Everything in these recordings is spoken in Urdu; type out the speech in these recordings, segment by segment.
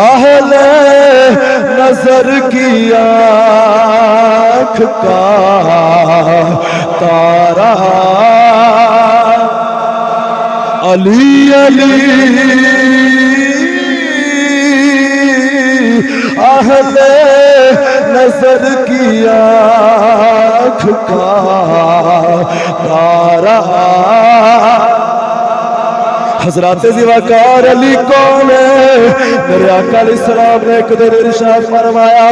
اہل نظر کی آنکھ کا تارا علی علی اہل نظر کی آنکھ کا تارا حضرات زیوکار علی کون ہے؟ میرے آقا علیہ السلام نے ایک دن ارشاد فرمایا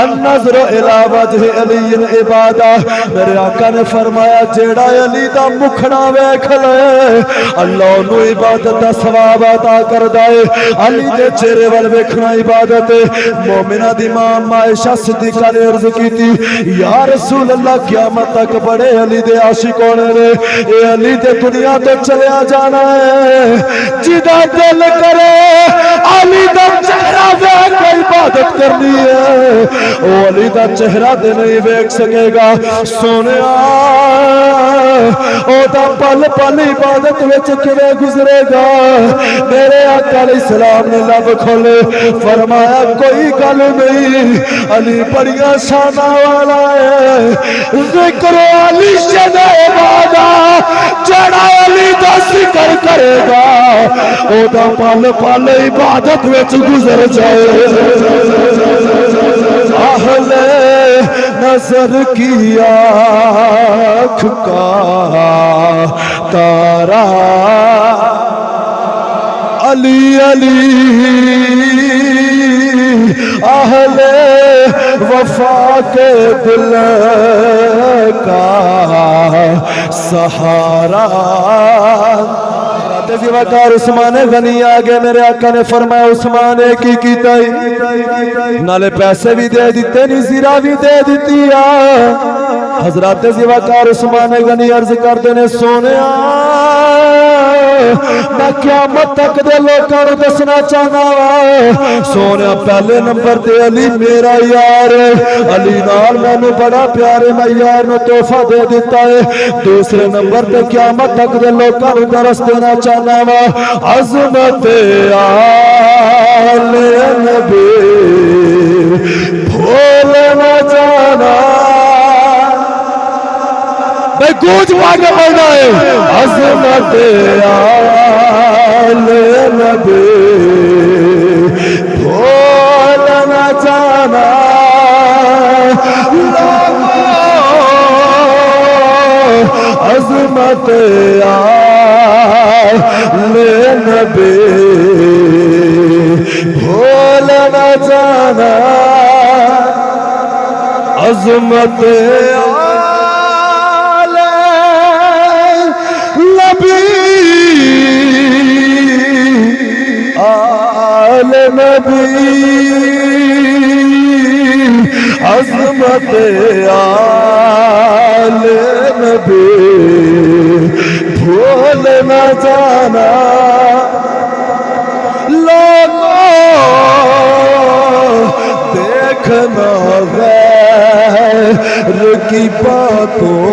النظر الی وجہ علی عبادہ. میرے آقا نے فرمایا جیڑا علی دا مکھڑا ویکھ لے اللہ انہوں عبادت دا ثواب عطا کردا ہے. علی دے چہرے ول ویکھنا عبادت ہے. مومنہ دی ماں عائشہ صدیقہ نے عرض کیتی یا رسول اللہ قیامت تک بڑے علی دے عاشق ہونے نے, اے علی دے دنیا تو چلیا جانا ہے جدا دل کرے علی دا چہرہ ویکھ کے عبادت کرنی ہے او علی دا چہرہ دے نہیں ویکھ سکے گا. سونیا او دا پل پل عبادت وچ کیویں گزرے گا؟ میرے آقا علیہ السلام نے لب کھولے فرمایا کوئی گل نہیں, علی بڑیاں شاناں والا ہے. ذکر علی شد عبادت جڑا علی دا ذکر کرے گا او دا پل پل عبادت وچ گزر جائے. اہل نظر کی آنکھ کا تارا علی علی اہل وفا کے دل کا سہارا. وقار عثمان غنی آگے میرے آقا نے فرمایا عثمان کی کیتا ہی نالے پیسے بھی دے دیتے نہیں زیرہ بھی دے دیتی. حضرات وقار عثمان غنی عرض کرتے نے سونے میں قیامت تک دے لوکاں نوں دسنا چاہنا وا سونے پہلے نمبر تے علی میرا یار علی نال مینوں بڑا پیار ہے, میں یار نوں تحفہ دے دیتا ہے. دوسرے نمبر تے قیامت تک دے لوکاں نوں درس دینا چاہنا وا عظمت آل نبی بھول نہ جانا. بھائی گوج پاکے پڑھنا ہے عظمت آل نبی بھول نہ جانا. عظمت آل نبی بھول نہ جانا. عظمت آل نبی عظمت آل نبی بھول نہ جانا. لوگوں دیکھنا غیر کی باتوں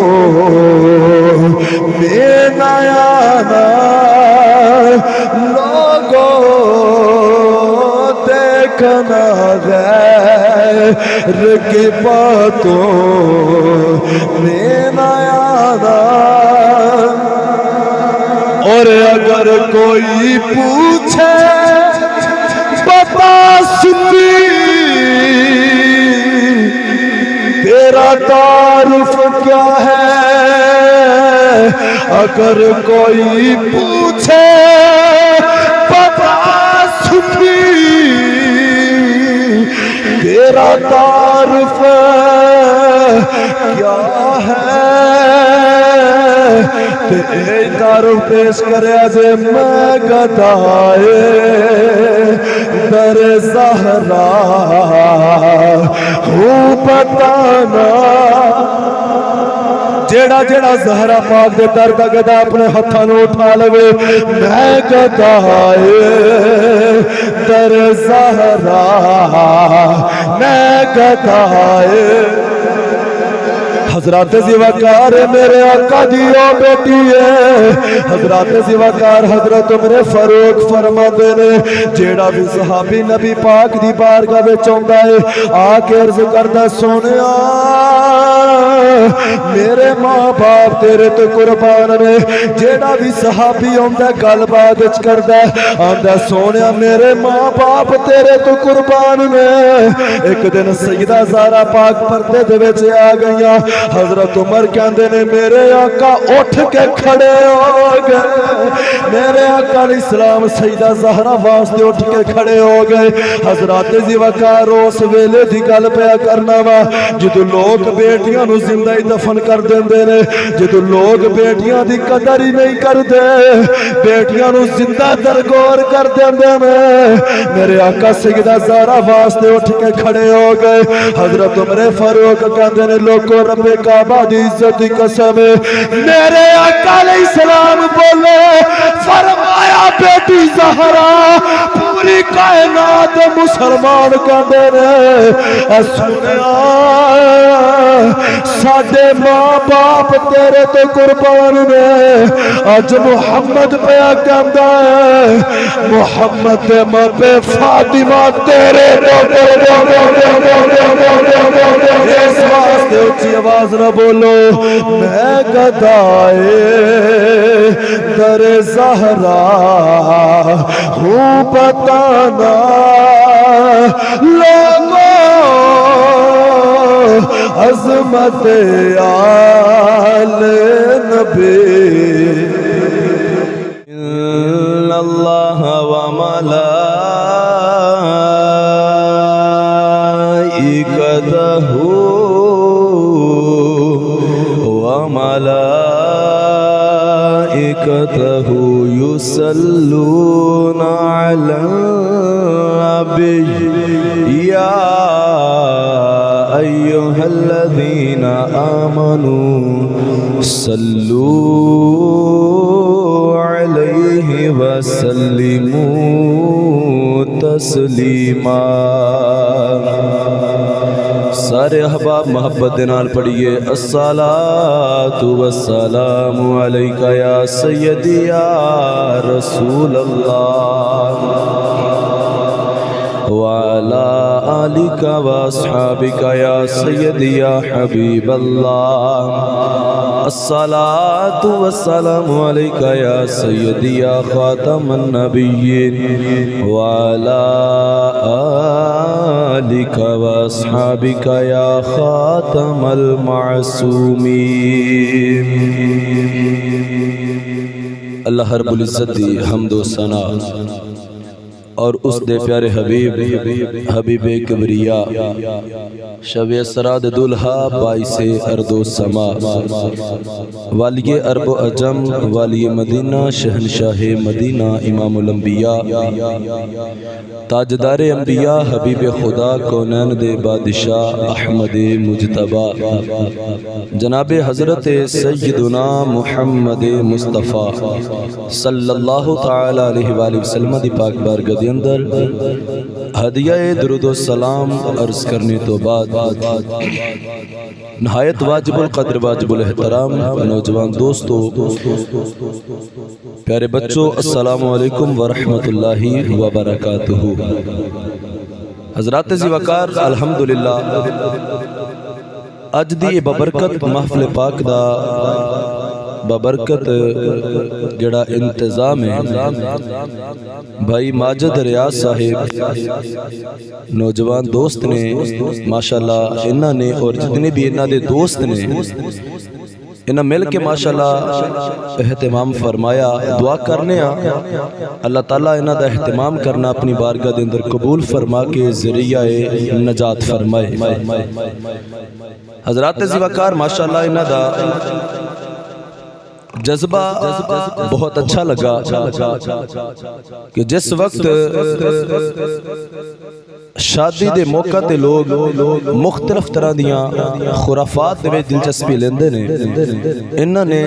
میں نہ آنا. لوگوں دیکھنا غیر کی باتوں میں نہ آنا. اور اگر کوئی پوچھے بتا سنی تیرا تعارف کیا ہے, اگر کوئی پوچھے بتا سنی تیرا تعارف کیا ہے, تعارف پیش کرے جے میں گدائے در زہرا ہوں بتانا. جیڑا جیڑا زہرا پاک دے در دا گدا اپنے ہتھاں نوں اٹھا لوے میں گدائے در زہرا میں گدائے. حضرات زیوکار میرے آقا دیو بیٹی ہے حضرات زیوکار حضرت عمر فاروق فرما دینے جیڑا بھی صحابی نبی پاک دی بارگاہ وچ آندا ہے آ کے عرض کردا سونیا میرے ماں باپ تیرے تو قربان نے جیڑا بھی صحابی آندا گل بات وچ کردا آندا سونیا میرے ماں باپ تیرے تو قربان نے ایک دن سیدہ زہرا پاک پردے دے وچ آ گئیاں حضرت عمر کہندے نے میرے آقا اٹھ کے کھڑے ہو گئے میرے آقا علیہ السلام سیدہ زہرا واسطے اٹھ کے کھڑے ہو گئے حضرات زیوکار اس ویلے دی گل پیا کرنا وا جدوں لوگ بیٹیاں نو زندہ ہی دفن کر دیندے نے جدوں لوگ بیٹیاں دی قدر ہی نہیں کردے بیٹیاں نو زندہ درگور کر دیندے نے میرے آقا سیدہ زہرا واسطے اٹھ کے کھڑے ہو گئے حضرت عمر فاروق کہندے نے لوگوں رب کعبہ دی عزت دی قسم میرے آقا علیہ السلام بولے فرمایا بیٹی زہرا پوری کائنات مسلمان کہندے نے سنیا ساڈے ماں باپ تیرے تو قربان نے اج محمد پیا کہندا ہے محمد دے ماں پہ فاطمہ تیرے اس واسطے اچھی آواز نہ بولو میں گدائے در زہرا ہوں بتانا لوگوں عظمت آل نبی ان اللہ و ملائکتہ یصلون علی النبی یا ایہا الذین آمنوا صلوا علیہ وسلموا تسلیما سارے احباب محبت دنال پڑھئے الصلاة والسلام علیکہ یا سیدی یا رسول اللہ وعلى آلك وأصحابك يا سيدي يا حبيب الله الصلاة والسلام عليك يا سيدي يا خاتم النبيين وعلى آلك وأصحابك يا خاتم المعصومين اللہ رب العزت دی حمد و ثنا اور اس دے پیارے حبیب کبریا شب اسرا دلہا باعث ارض و سما والی عرب و عجم والی مدینہ شہنشاہ مدینہ امام الانبیاء تاجدار انبیاء حبیب خدا کونین دے بادشاہ احمد مجتبی جناب حضرت سیدنا محمد مصطفیٰ صلی اللہ تعالی علیہ وآلہ وسلم دی پاک بارگاہ دے اندر ہدیہ درود و سلام عرض کرنے تو بعد نہایت واجب القدر واجب الاحترام نوجوان دوستو پیارے بچوں السلام علیکم ورحمت اللہ وبرکاتہ حضرات زیوکار الحمدللہ اج دی ببرکت محفل پاک دا ببرکت جڑا انتظام ہے بھائی ماجد ریاض صاحب نوجوان دوست نے ماشاءاللہ انہاں نے اور جتنے بھی انہاں دے دوست نے انہاں مل کے ماشاءاللہ اہتمام فرمایا دعا کرنے اللہ تعالیٰ انہاں دا اہتمام کرنا اپنی بارگاہ دے اندر قبول فرما کے ذریعہ نجات فرمائے حضرات زیوکار ماشاءاللہ انہاں دا جذبہ بہت اچھا لگا کہ جس وقت شادی دے موقع تے لوگ مختلف طرح دیاں خرافات دے دلچسپی لیندے نے، انہاں نے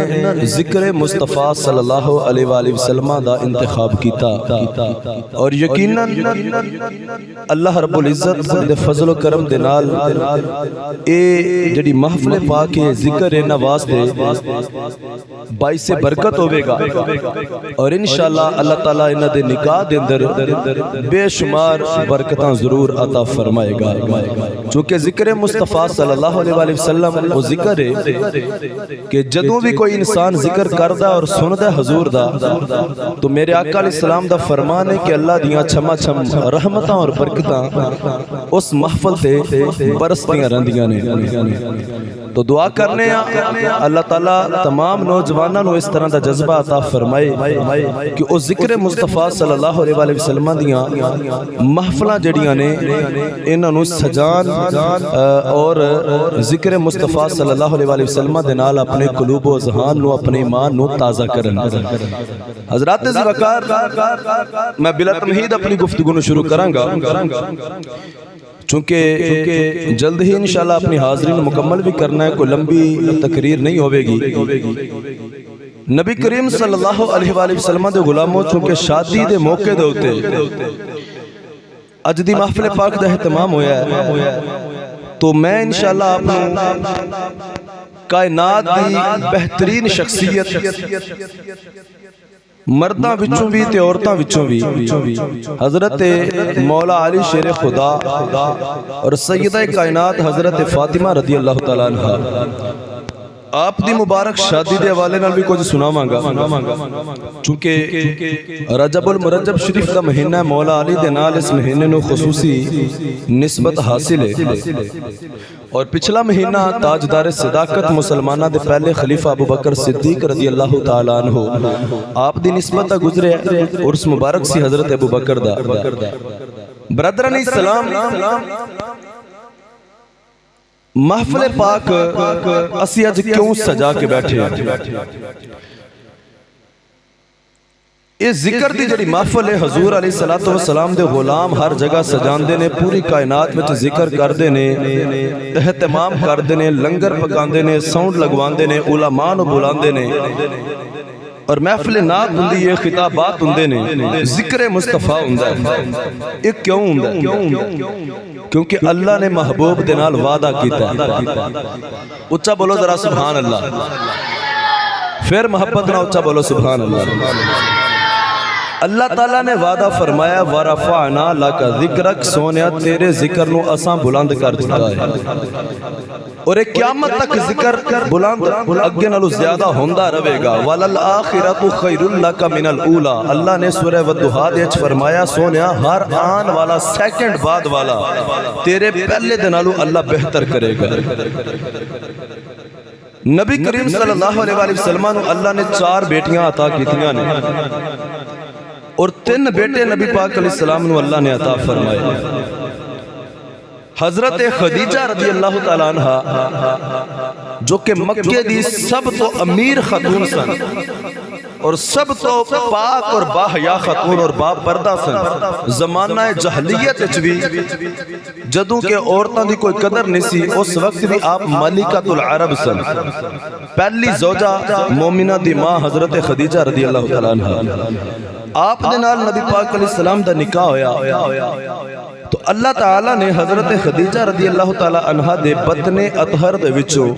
ذکر مصطفیٰ صلی اللہ علیہ وآلہ وسلم دا انتخاب کیتا، اور یقیناً اللہ رب العزت دے فضل و کرم دے نال اے جڑی محفل پاک ہے ذکر انہاں واسطے باعث برکت ہوے گا، اور انشاءاللہ اللہ تعالیٰ انہاں دے نکاح دے اندر بے شمار برکتاں ضرور عطا فرمائے گا، چونکہ ذکر مصطفیٰ صلی اللہ علیہ وآلہ وسلم وہ ذکر ہے کہ جدوں بھی کوئی انسان ذکر کردہ اور سندہ حضور دا تو میرے آقا علیہ السلام دا فرمان ہے کہ اللہ دیاں چھما چھم رحمتاں اور برکتاں اس محفل تے برسدیاں رہندیاں نے۔ تو دعا کرنے اللہ تعالیٰ تمام نوجوانوں نو اس طرح دا جذبہ عطا فرمائے کہ اس ذکر مصطفیٰ صلی اللہ علیہ وآلہ وسلم دیاں محفلاں جڑیاں نے انہاں نو سجان اور ذکر مصطفیٰ صلی اللہ علیہ وآلہ وسلم دے نال اپنے قلوب و ذہان نو اپنے ایمان نو تازہ کرن۔ حضرات ذی وقار، میں بلا تمہید اپنی گفتگو نو شروع کراں گا، چونکہ جلد ہی انشاءاللہ اپنی حاضرین مکمل بھی کرنا ہے، کوئی لمبی تقریر نہیں ہوئے گی۔ نبی کریم صلی اللہ علیہ وآلہ وسلم دے غلاموں چونکہ شادی دے موقع دے ہوتے اج دی محفل پاک دا اہتمام ہویا ہے، تو میں انشاءاللہ آپ کائنات دی بہترین شخصیت مرداں وچوں بھی تے عورتاں وچوں بھی حضرت مولا علی شیر خدا اور سیدہ کائنات حضرت فاطمہ رضی اللہ تعالیٰ عنہ آپ دی مبارک شادی دے حوالے نال بھی کچھ سناواں گا، چونکہ رجب المرجب شریف دا مہینہ ہے، مولا علی دے نال اس مہینے نو خصوصی نسبت حاصل ہے، اور پچھلا مہینہ تاجدار صداقت مسلمانہ دے پہلے خلیفہ ابو بکر صدیق رضی اللہ تعالیٰ عنہ آپ دی نسبت گزرے عرس مبارک سی حضرت ابو بکر دا۔ برادران اسلام، محفل پاک اسی اج کیوں سجا کے بیٹھے ہیں؟ اس ذکر دی جڑی محفل ہے، حضور علیہ السلام دے غلام ہر جگہ سجان دے نے، پوری کائنات میں ذکر کر دے نے، اہتمام کر دے نے، لنگر پکان دے نے، ساؤنڈ لگوان دے نے، علماء نو بلان دے نے، اور محفل نات ہوندی ہے، خطابات ہوندے نے، ذکر مصطفیٰ ہوندا ہے۔ ایک کیوں ہوندا ہے؟ کیونکہ اللہ نے محبوب دے نال وعدہ کیتا ہے۔ اچھا بولو ذرا سبحان اللہ، پھر محبت نہ اچھا بولو سبحان اللہ۔ اللہ تعالیٰ نے وعدہ فرمایا وَرَفَعْنَا لَكَ ذِكْرَكَ، سونیا تیرے ذکر نو اساں بلند کر دیتا ہے، اور ایک قیامت تک ذکر بلند اگے نالو زیادہ ہوندہ رہے گا۔ وَلَلْآخِرَةُ خَيْرٌ لَكَ مِنَ الْأُولَى، اللہ نے سورہ والضحیٰ دے وچ فرمایا سونیا ہر آن والا سیکنڈ بعد والا تیرے پہلے دے نالو اللہ بہتر کرے گا۔ نبی کریم صلی اللہ علیہ وآلہ وسلم نو اللہ نے 4 بیٹیاں عطا کیتیاں نے، اور 3 بیٹے نبی پاک علیہ السلام نو اللہ نے عطا فرمائے۔ حضرت خدیجہ رضی اللہ تعالیٰ عنہ جو کہ مکے دی سب تو امیر خاتون سن، اور سب تو پاک اور باحیا خاتون اور با پردہ سن، زمانہ جہلیت بھی جدوں کہ عورتاں دی کوئی قدر نہیں سی، اس وقت بھی آپ ملکۃ العرب سن، پہلی زوجہ مومنہ دی ماں حضرت خدیجہ رضی اللہ تعالیٰ عنہ۔ آپ نے نال نبی پاک علیہ السلام دا نکاح ہویا، تو اللہ تعالیٰ نے حضرت خدیجہ رضی اللہ تعالیٰ عنہ دے بطن اطہر دے وچوں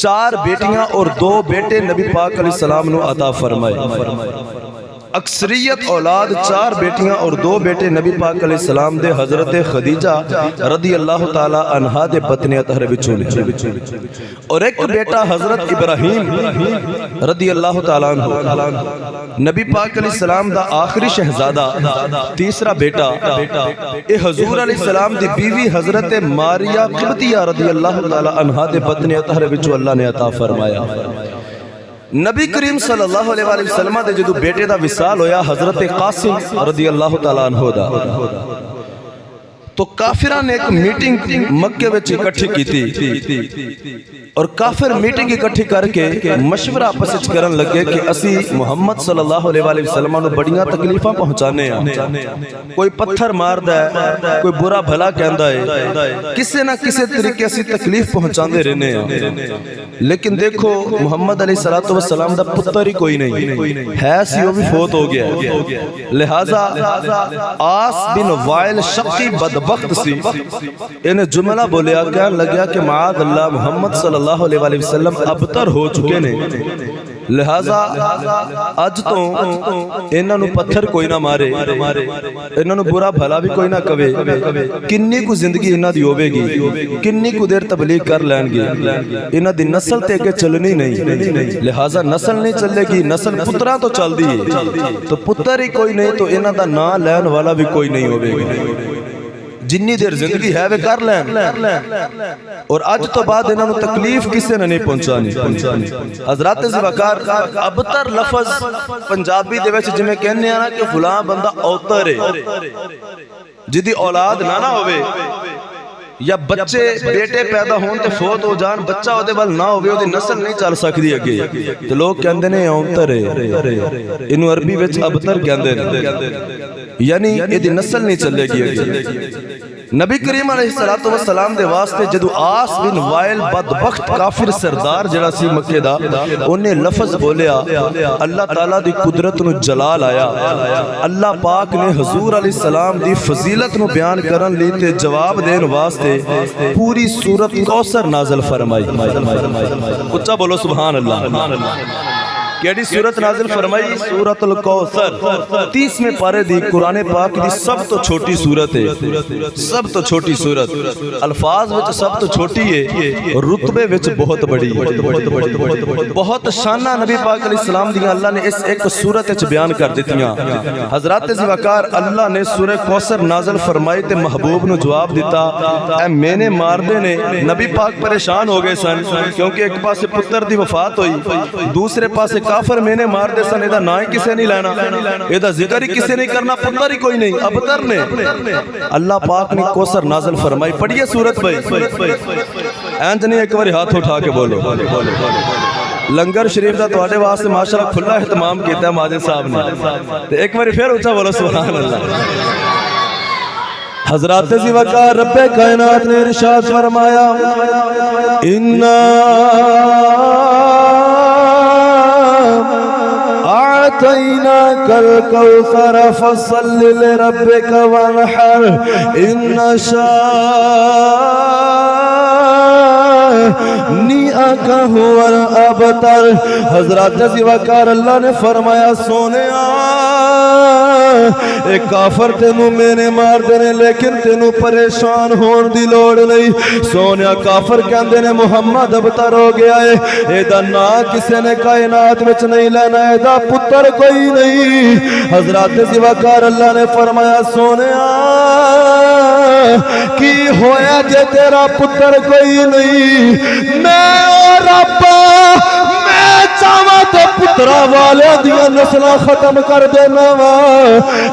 4 بیٹیاں اور 2 بیٹے نبی پاک علیہ السلام نو عطا فرمائے۔ اکثریت اولاد 4 بیٹیاں اور 2 بیٹے نبی پاک علیہ السلام دے حضرت خدیجہ رضی اللہ تعالیٰ عنہ دے بطن اطہر وچوں نے، اور ایک بیٹا حضرت ابراہیم رضی اللہ تعالیٰ عنہ، نبی پاک علیہ السلام دا آخری شہزادہ، تیسرا بیٹا اے حضور علیہ السلام دی بیوی حضرت ماریہ قبطیہ رضی اللہ تعالیٰ عنہ دے بطن اطہر وچوں اللہ نے عطا فرمایا۔ نبی کریم صلی اللہ علیہ وآلہ وسلم دے جدو بیٹے دا وصال ہویا حضرت قاسم رضی اللہ تعالیٰ عنہ دا، تو کافران نے ایک میٹنگ مکے وچ اکٹھی کی تھی اور کافر میٹنگ اکٹھی کر کے مشورہ آپس وچ کرن لگے کہ اسی محمد صلی اللہ علیہ وآلہ وسلم نو بڑیاں تکلیفاں پہنچانے ہیں، کوئی پتھر ماردا ہے، کوئی برا بھلا کہندا ہے، کسے نہ کسے طریقے اسی تکلیف پہنچاندے رہنے ہیں، لیکن دیکھو محمد علیہ السلام دا پتر ہی کوئی نہیں ہے، سی وہ بھی فوت ہو گیا ہے، لہذا آس بن وائل شقی بدبخت سی انہیں جملہ بولیا، کہنے لگیا کہ معاذ اللہ محمد صلی اللہ علیہ وآلہ وسلم ابتر ہو چکے نے، لہذا اج تو انہاں نو پتھر کوئی نہ مارے، انہاں نو برا بھلا بھی کوئی نہ کہے، کنی کو زندگی انہاں دی ہوے گی، کنی کو دیر تبلیغ کر لین گے، انہاں دی نسل تے کے چلنی نہیں، لہذا نسل نہیں چلے گی، نسل پتراں تو چل دی ہے، تو پتر ہی کوئی نہیں تو انہاں دا نا لین والا بھی کوئی نہیں ہوے گی، جنی دیر زندگی ہے وہ کر لین، اور اج تو بعد انہوں نے تکلیف کسے نے نہیں پہنچانی۔ حضرات زوکار ابتر لفظ پنجابی دے وچ جویں کہنے نا کہ فلاں بندہ اوتر ہے، جدی اولاد نہ ہوئے یا بچے بیٹے پیدا ہون تے فوت ہو جان، بچہ او دے وال نہ ہوئے، او دی نسل نہیں چل سکدی اگے، تے لوگ کہندے نے اوتر ہے، انہوں عربی وچ ابتر کہندے نے، یعنی یہ دی نسل نہیں چلے گی اگے۔ نبی کریم علیہ السلام دے واسطے جدو آس بن وائل بدبخت کافر سردار جڑا سی مکے دا، انہیں لفظ بولیا، اللہ تعالیٰ دی قدرت نو جلال آیا، اللہ پاک نے حضور علیہ السلام دی فضیلت نو بیان کرن لی تے جواب دین واسطے پوری سورت کوثر نازل فرمائی، اچھا بولو سبحان اللہ۔ کیڑی سورت نازل فرمائی؟ سورت الکوثر، 30ویں پارے دی قرآن پاک دی سب تو چھوٹی سورت ہے، سب تو چھوٹی سورت، الفاظ وچ سب تو چھوٹی ہے، رتبے وچ بہت بڑی، بہت شانہ نبی پاک علیہ السلام دیاں اللہ نے اس ایک سورت وچ بیان کر دیتیاں۔ حضرات زوکار اللہ نے سورہ کوثر نازل فرمائی تے محبوب نو جواب دیتا، اے میں نے مار دے نے، نبی پاک پریشان ہو گئے سن کیونکہ ایک پاسے پتر دی وفات ہوئی، دوسرے پاسے کافر میں نے مار دے سن، ایدہ نائیں کسے نہیں لینا، ایدہ ذکر ہی کسے نہیں کرنا، پتر ہی کوئی نہیں، ابتر نے۔ اللہ پاک نے کوثر نازل فرمائی، پڑھئے سورت بھائی، اینج نہیں ایک باری ہاتھ اٹھا کے بولو۔ لنگر شریف دا تو آڈے واسطے ماشاءاللہ کھلا احتمام کیتا ہے ماجد صاحب نے، ایک باری پھر اچھا بولو سبحان اللہ۔ حضرات زوکار رب کائنات نے ارشاد فرمایا، أعطيناك الكوثر فصل لربك وانحر إن شانئك هو الأبتر۔ حضرات زوکار اللہ نے فرمایا، سونے ایک کافر تینوں میں نے مار دینے لیکن تینوں پریشان ہون دی لوڑ نہیں، سونیا کافر کہندے نے محمد ابتر ہو گیا ہے، ایدہ نا کسے نے کائنات وچ نہیں لینا، ایدہ پتر کوئی نہیں۔ حضرات زوکار اللہ نے فرمایا، سونیا کی ہویا جے تیرا پتر کوئی نہیں، میں اور ربا میں چاہاں تو پترہ والے دیا نسلہ ختم کر دینا وا۔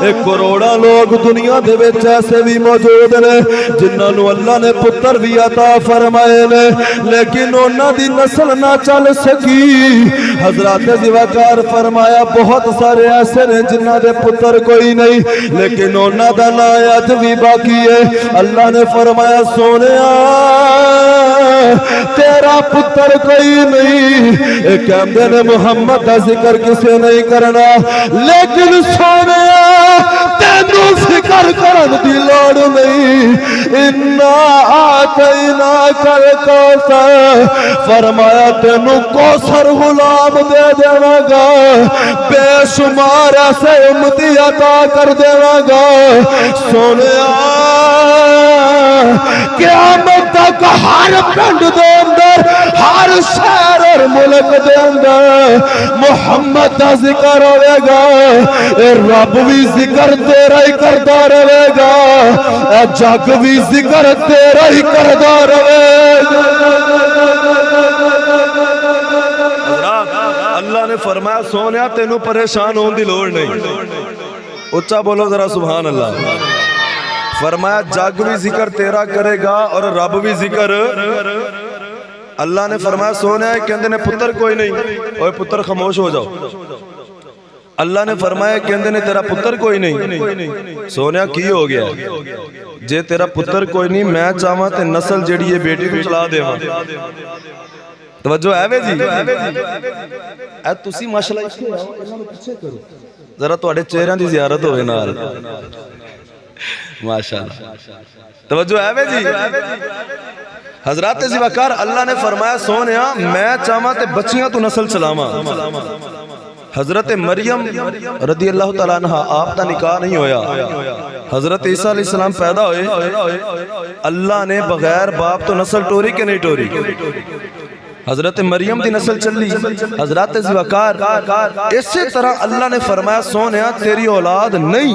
ایک کروڑا لوگ دنیا دے وچ ایسے بھی موجود نے جنہاں نو اللہ نے پتر بھی عطا فرمائے نے لیکن انہاں دی نسل نہ چل سکی۔ حضرات زوکار فرمایا، بہت سارے ایسے نے جنہاں دے پتر کوئی نہیں لیکن انہاں دا نا اج بھی باقی ہے۔ اللہ نے فرمایا، سونیا تیرا پتر کوئی نہیں، ایک کہندے نے محمد دا ذکر کسے نہیں کرنا، لیکن سونیا تینوں فکر کرن دی لوڑ نہیں، انا آتیناک الکوثر، فرمایا تینوں کوثر غلام دے دیواں گا، بے شمار ایسے امتی عطا کر دیواں گا۔ سونیا قیامت تک ہر پنڈ دے اندر، ہر شہر اور ملک دے اندر محمد دا ذکر ہوئے گا، اے رب بھی ذکر تیرا ہی کردہ رہے گا، اے جگ بھی ذکر تیرا ہی کردہ رہے گا۔ اللہ نے فرمایا، سونیا تینوں پریشان ہون دی لوڑ نہیں، اچھا بولو ذرا سبحان اللہ۔ فرمایا جگ بھی ذکر تیرا کرے گا اور رب بھی ذکر. اللہ نے فرمایا سونے کہندے نے پتر کوئی نہیں. اوے پتر خاموش ہو جاؤ. اللہ نے فرمایا کہندے نے تیرا پتر کوئی نہیں. سونیا کی ہو گیا جے تیرا پتر کوئی نہیں میں چاہواں تے نسل جڑی ہے بیٹی کو چلا دیواں. توجہ ہے وے جی اے تسی ماشاءاللہ اس کو انہاں نوں پیچھے کرو ذرا تواڈے چہریاں دی زیارت ہوے نال. ماشاءاللہ توجہ ہے وے جی. حضرات ذوالفقار اللہ نے فرمایا سونیا میں چاہواں تے بچیاں تو نسل چلاواں. حضرت مریم رضی اللہ تعالیٰ عنہ آپ دا نکاح نہیں ہویا. حضرت عیسیٰ علیہ السلام پیدا ہوئے. اللہ نے بغیر باپ تو نسل ٹوری کہ نہیں ٹوری؟ حضرت مریم دی نسل چلی. حضرات ذوالفقار اسی طرح اللہ نے فرمایا سونیا تیری اولاد نہیں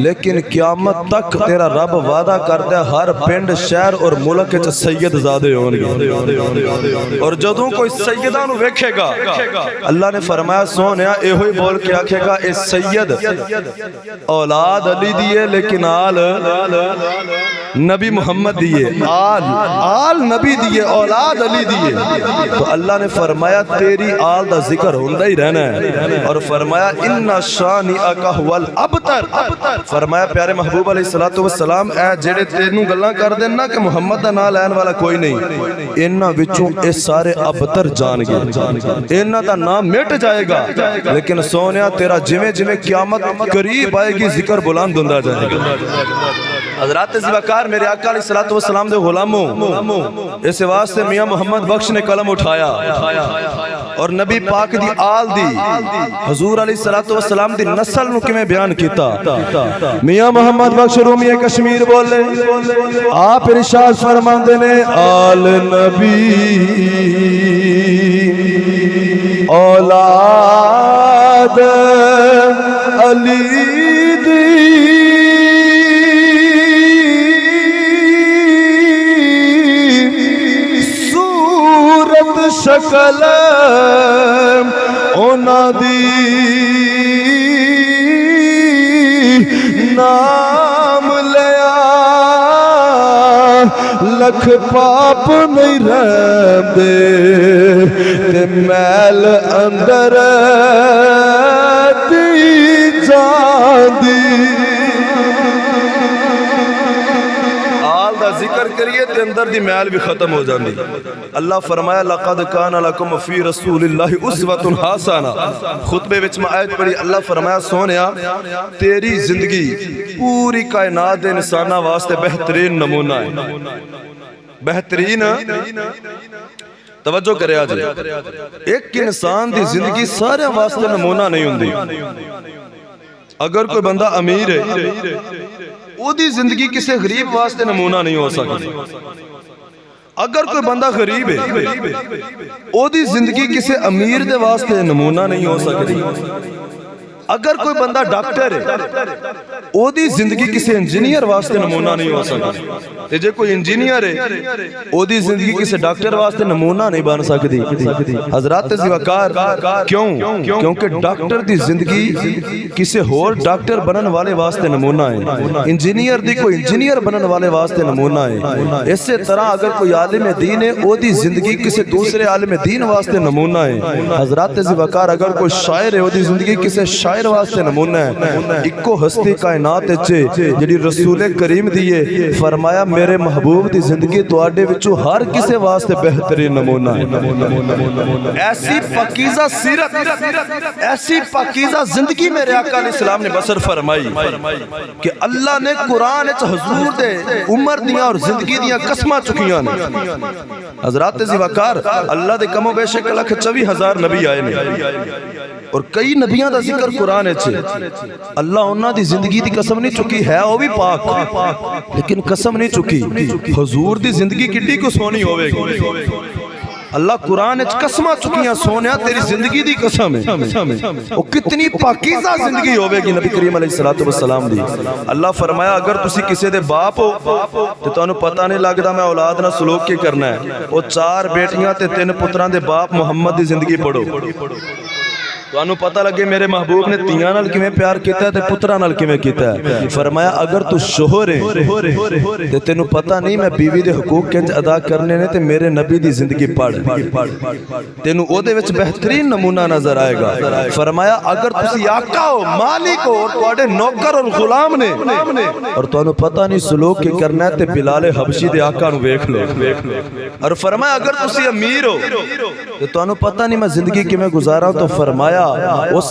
لیکن قیامت تک تیرا رب وعدہ کرتا ہے ہر پنڈ شہر اور ملک وچ سید زادے ہون گے. اور جدوں کوئی سیداں نو ویکھے گا اللہ نے فرمایا سونیا ایہو ہی بول کے آکھے گا اے سید اولاد علی دیے لیکن آل نبی محمد دیے. آل نبی دیے اولاد علی دیے. تو اللہ نے فرمایا تیری آل دا ذکر ہوندہ ہی رہنا ہے. اور فرمایا انَّ شَانِئَكَ هُوَ الْأَبْتَرُ. فرمایا پیارے محبوب علیہ السلام اے جڑے تینوں گلاں کر دین نا کہ محمد دا نام لین والا کوئی نہیں انہاں وچوں اے سارے ابتر جان گے. انہاں دا نام مٹ جائے گا لیکن سونیا تیرا جویں جویں قیامت قریب آئے گی ذکر بلند ہوندا جائے گا. حضرات ذوالفقار میرے آقا علیہ السلام دے غلاموں اس واسطے میاں محمد بخش نے قلم اٹھایا اور نبی پاک دی آل دی حضور علیہ السلام دی نسل نو کیویں بیان کیتا. میاں محمد بخش رومی کشمیر بولے آپ ارشاد فرماندے نے آل نبی اولاد علی دی شکل اونا دی نام لیا لکھ پاپ نہیں رہن دے تے میل اندر دی جان دی. ذکر کریے تے اندر دی میل بھی ختم ہو جاندی. اللہ فرمایا لقد کان لکم فی رسول اللہ اسوۃ حسنہ. خطبے وچ میں آیت پڑھی اللہ فرمایا سونیا تیری زندگی پوری کائنات دے انساناں واسطے بہترین نمونہ ہے. بہترین توجہ کرے آج ایک انسان دی زندگی سارے واسطے نمونہ نہیں ہوندی. اگر کوئی بندہ امیر ہے او دی زندگی کسی غریب واسطے نمونہ نہیں ہو سکتی. اگر کوئی بندہ غریب ہے او دی زندگی کسی امیر دے واسطے نمونہ نہیں ہو سکتی. اگر کوئی بندہ ڈاکٹر ہے او دی زندگی کسی انجینئر واسطے نمونہ نہیں ہو سکتی. تے جے کوئی انجینئر ہے او دی زندگی کسی ڈاکٹر واسطے نمونہ نہیں بن سکتی. حضرات ذوالفقار کیونکہ ڈاکٹر دی زندگی کسی ہور ڈاکٹر بنن والے واسطے نمونہ ہے. انجینئر دی کوئی انجینئر بنن والے واسطے نمونہ ہے. اسی طرح اگر کوئی عالم دین ہے او دی زندگی کسی دوسرے عالم دین واسطے نمونہ ہے. حضرات ذوالفقار اگر کوئی شاعر ہے او دی زندگی کسی شاعر واسطے نمونہ ہے. اکو ہستی کائنات اچھے جڑی رسول کریم دیئے فرمایا میرے محبوب دی زندگی تواڈے وچوں ہر کسے واسطے بہترین نمونہ ہے. ایسی پاکیزہ سیرت ایسی پاکیزہ زندگی میرے آقا علیہ السلام نے بسر فرمائی کہ اللہ نے قرآن اچھ حضور دے عمر دیاں اور زندگی دیاں قسمہ چکیاں نے. حضرات ذوالفقار اللہ دے کم و بیش 1,24,000 نبی آئے نے اور کئی نبیاں دا ذکر قرآن اچھے. اللہ انہاں دی زندگی دی قسم نہیں چکی ہے وہ بھی پاک لیکن قسم نہیں چکی حضور دی زندگی کٹی کو سونی ہوئے گی. اللہ قرآن اچھ قسمہ چکیاں سونیا تیری زندگی دی قسم ہے وہ کتنی پاکیزہ زندگی ہوئے گی نبی کریم علیہ السلام دی. اللہ فرمایا اگر تسی کسی دے باپ ہو تو تو انہوں پتہ نہیں لگتا میں اولاد نہ سلوک کی کرنا ہے. وہ 4 بیٹیاں تے 3 پتران دے باپ محمد دی زندگی پڑھو. ਤੁਹਾਨੂੰ ਪਤਾ ਲੱਗੇ ਮੇਰੇ ਮਹਿਬੂਬ ਨੇ ਧੀਆਂ ਨਾਲ ਕਿਵੇਂ ਪਿਆਰ ਕੀਤਾ ਤੇ ਪੁੱਤਰਾਂ ਨਾਲ ਕਿਵੇਂ ਕੀਤਾ। ਫਰਮਾਇਆ ਅਗਰ ਤੂੰ ਸ਼ੋਹਰ ਹੈ ਤੇ ਤੈਨੂੰ ਪਤਾ ਨਹੀਂ ਮੈਂ ਬੀਵੀ ਦੇ ਹਕੂਕ ਕਿੰਜ ਅਦਾ ਕਰਨੇ ਨੇ ਤੇ ਮੇਰੇ ਨਬੀ ਦੀ ਜ਼ਿੰਦਗੀ ਪੜ੍ਹ, ਤੈਨੂੰ ਉਹਦੇ ਵਿੱਚ ਬਿਹਤਰੀਨ ਨਮੂਨਾ ਨਜ਼ਰ ਆਏਗਾ। ਫਰਮਾਇਆ ਅਗਰ ਤੁਸੀਂ ਆਕਾ ਹੋ, ਮਾਲਿਕ ਹੋ ਔਰ ਤੁਹਾਡੇ ਨੌਕਰ ਔਰ ਗੁਲਾਮ ਨੇ ਔਰ ਤੁਹਾਨੂੰ ਪਤਾ ਨਹੀਂ ਸਲੂਕ ਕੀ ਕਰਨਾ ਹੈ ਤੇ ਬਿਲਾਲ ਹਬਸ਼ੀ ਦੇ ਆਕਾ ਨੂੰ ਵੇਖ ਲਓ। ਔਰ ਫਰਮਾਇਆ ਅਗਰ ਤੁਸੀਂ ਅਮੀਰ ਹੋ ਤੇ ਤੁਹਾਨੂੰ ਪਤਾ ਨਹੀਂ ਮੈਂ ਜ਼ਿੰਦਗੀ ਕਿਵੇਂ ਗੁਜ਼ਾਰਾਂ ਤਾਂ ਫਰਮਾਇਆ ਉਸ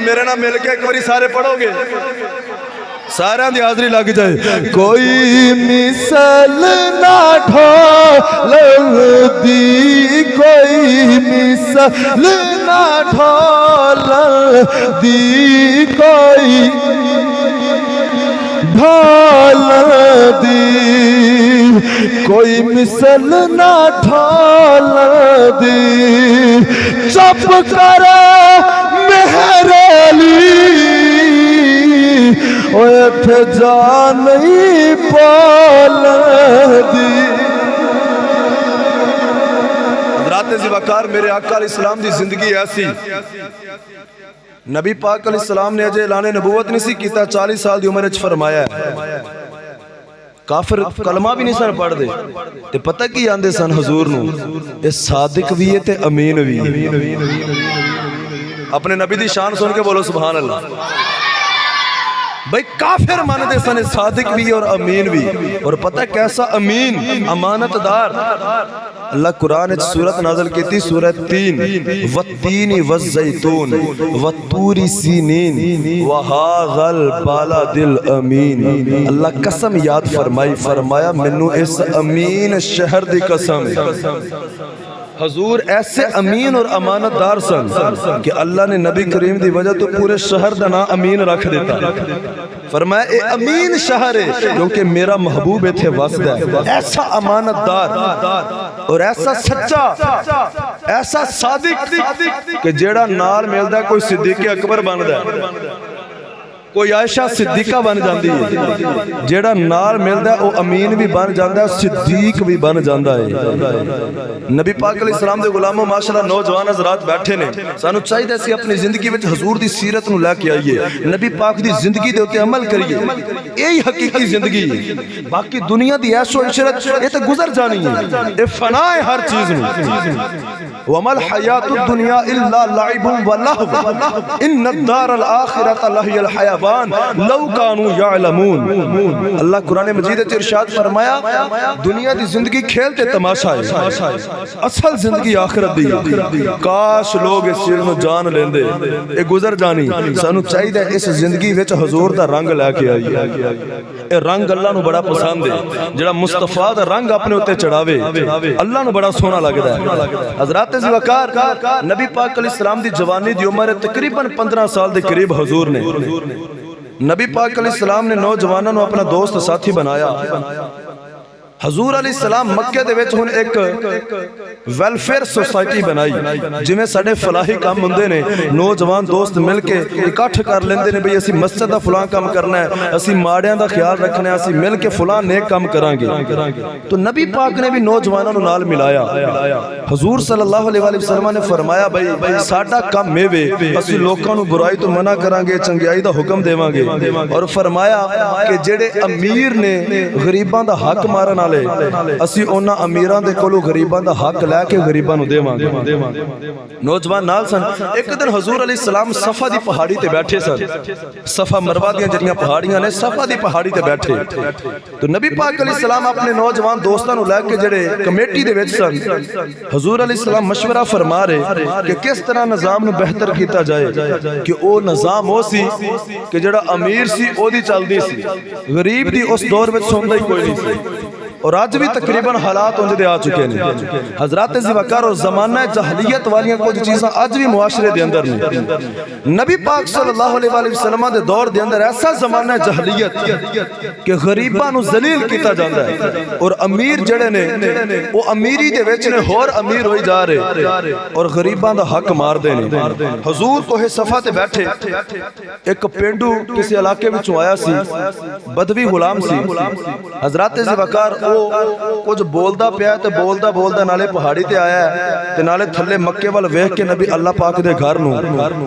میرے نہ مل کے ایک باری سارے پڑھو گے سارا دی حاضری لگ جائے کوئی مثل نہ ڈھول دی کوئی مثل نہ ڈھول دی کوئی ڈھول دی کوئی مثل نہ ڈھول دی چپ کر مہر علی اوہ جان نہیں پال دی حضرات زیوکار میرے آقا علیہ السلام دی زندگی ایسی نبی پاک علیہ السلام نے اجے اعلان نبوت نہیں سی کیتا 40 سال دی عمر وچ فرمایا ہے کافر کلمہ بھی نہیں سن پڑھ دے تے پتہ کی آندے سن حضور نو اے صادق بھی ہے تے امین بھی اپنے نبی دی شان سن کے بولو سبحان اللہ بھئی کافر ماندے سن صادق بھی اور امین بھی اور پتہ کیسا امین امانت دار اللہ قرآن سورت نازل کی تھی سورت 3 والتین والزیتون والطور سینین وہاذا البلد الامین اللہ قسم یاد فرمایا منو اس امین شہر دی قسم حضور ایسے امین اور امانت دار سن کہ اللہ نے نبی کریم دی وجہ تو پورے شہر دا نام امین رکھ دیتا فرمایا اے امین شہر ہے کیونکہ میرا محبوب تھے واسد ہے ایسا امانت دار اور ایسا سچا ایسا صادق کہ جیڑا نال ملدا کوئی صدیق اکبر بندا ہے کوئی عائشہ صدیقہ بن جاندی ہے جیڑا نال ملدا ہے او امین بھی بن جاندا ہے صدیق بھی بن جاندا ہے نبی پاک علیہ السلام دے غلاموں ماشاءاللہ نوجوان حضرات بیٹھے نے سانو چاہیے اسی اپنی زندگی وچ حضور دی سیرت نو لے کے آئیے نبی پاک دی زندگی دے اوتے عمل کریے یہی حقیقی زندگی ہے باقی دنیا دی عیش و عشرت یہ تے گزر جانی ہے اے فنا ہے ہر چیز نو وما الحیات الدنیا الا لعب و لہو ان الدار الاخرۃ لہی الحیوان لو کانوا یعلمون اللہ قرآن مجید وچ ارشاد فرمایا دنیا دی زندگی کھیل تے تماشا ہے اصل زندگی آخرت دی کاش لوگ اس چیز نو جان لیندے اے گزر جانی سانو چاہیے اس زندگی وچ حضور دا رنگ لے کے آئیے اے رنگ اللہ نو بڑا پسند ہے جڑا مصطفیٰ دا رنگ اپنے اوتے چڑھاوے اللہ نو بڑا سونا لگدا ہے حضرات زوکار نبی پاک علیہ السلام دی جوانی دی عمر تقریباً 15 سال دے قریب حضور نے نبی پاک علیہ السلام نے نوجوانوں نے اپنا دوست ساتھی بنایا حضور علیہ السلام مکہ دے وچ ہن ایک ویلفیئر سوسائٹی بنائی جویں ساڈے فلاحی کام ہوندے نے نوجوان دوست مل کے اکٹھ کر لیندے نے بھئی اسی مسجد دا فلاں کام کرنا ہے اسی ماڑیاں دا خیال رکھنا ہے اسی مل کے فلاں نیک کام کران گے تو نبی پاک نے بھی نوجوانوں نو نال ملایا حضور صلی اللہ علیہ وآلہ وسلم نے فرمایا بھئی ساڈا کام میوے اسی لوکاں نو برائی تو منع کران گے چنگیائی دا حکم دیواں گے اور فرمایا کہ جڑے امیر نے غریباں دا حق مارن اسی اونا امیران دے کولو غریبان دا حق لے کے غریبان نو دیوان نوجوان نال سن ایک دن حضور علیہ السلام صفا دی پہاڑی تے بیٹھے سن صفا مروہ دیاں جڑیاں پہاڑیاں نے صفا دی پہاڑی تے بیٹھے تو نبی پاک علیہ السلام اپنے نوجوان دوستاں نو لے کے جڑے کمیٹی دے وچ سن حضور علیہ السلام مشورہ فرما رہے کہ کس طرح نظام نو بہتر کیتا جائے کہ او نظام ہو سی کہ جڑا امیر سی او دی چلدی سی غریب دی اس دور وچ سوندا ہی کوئی نہیں سی اور آج بھی تقریباً حالات انجھے دے آ چکے ہیں حضرات زیوکار اور زمانہ جہلیت والیاں کچھ چیزاں آج بھی معاشرے دے اندر نہیں نبی پاک صلی اللہ علیہ وآلہ وسلم دے دور دے اندر ایسا زمانہ جہلیت کہ غریباں نو ذلیل کیتا جاندہ ہے اور امیر جڑے نے وہ امیری دے وچ نے ہور امیر ہوئی جا رہے اور غریباں دا حق مار دے نے حضور کوہ صفا تے بیٹھے ایک پینڈو کسی علاقے میں آیا سی بدوی غلام سی حضرات زیوکار کچھ بولدا پیا تے بولدا نالے پہاڑی تے آیا ہے تے نالے تھلے مکے وال ویکھ کے نبی اللہ پاک دے گھر نو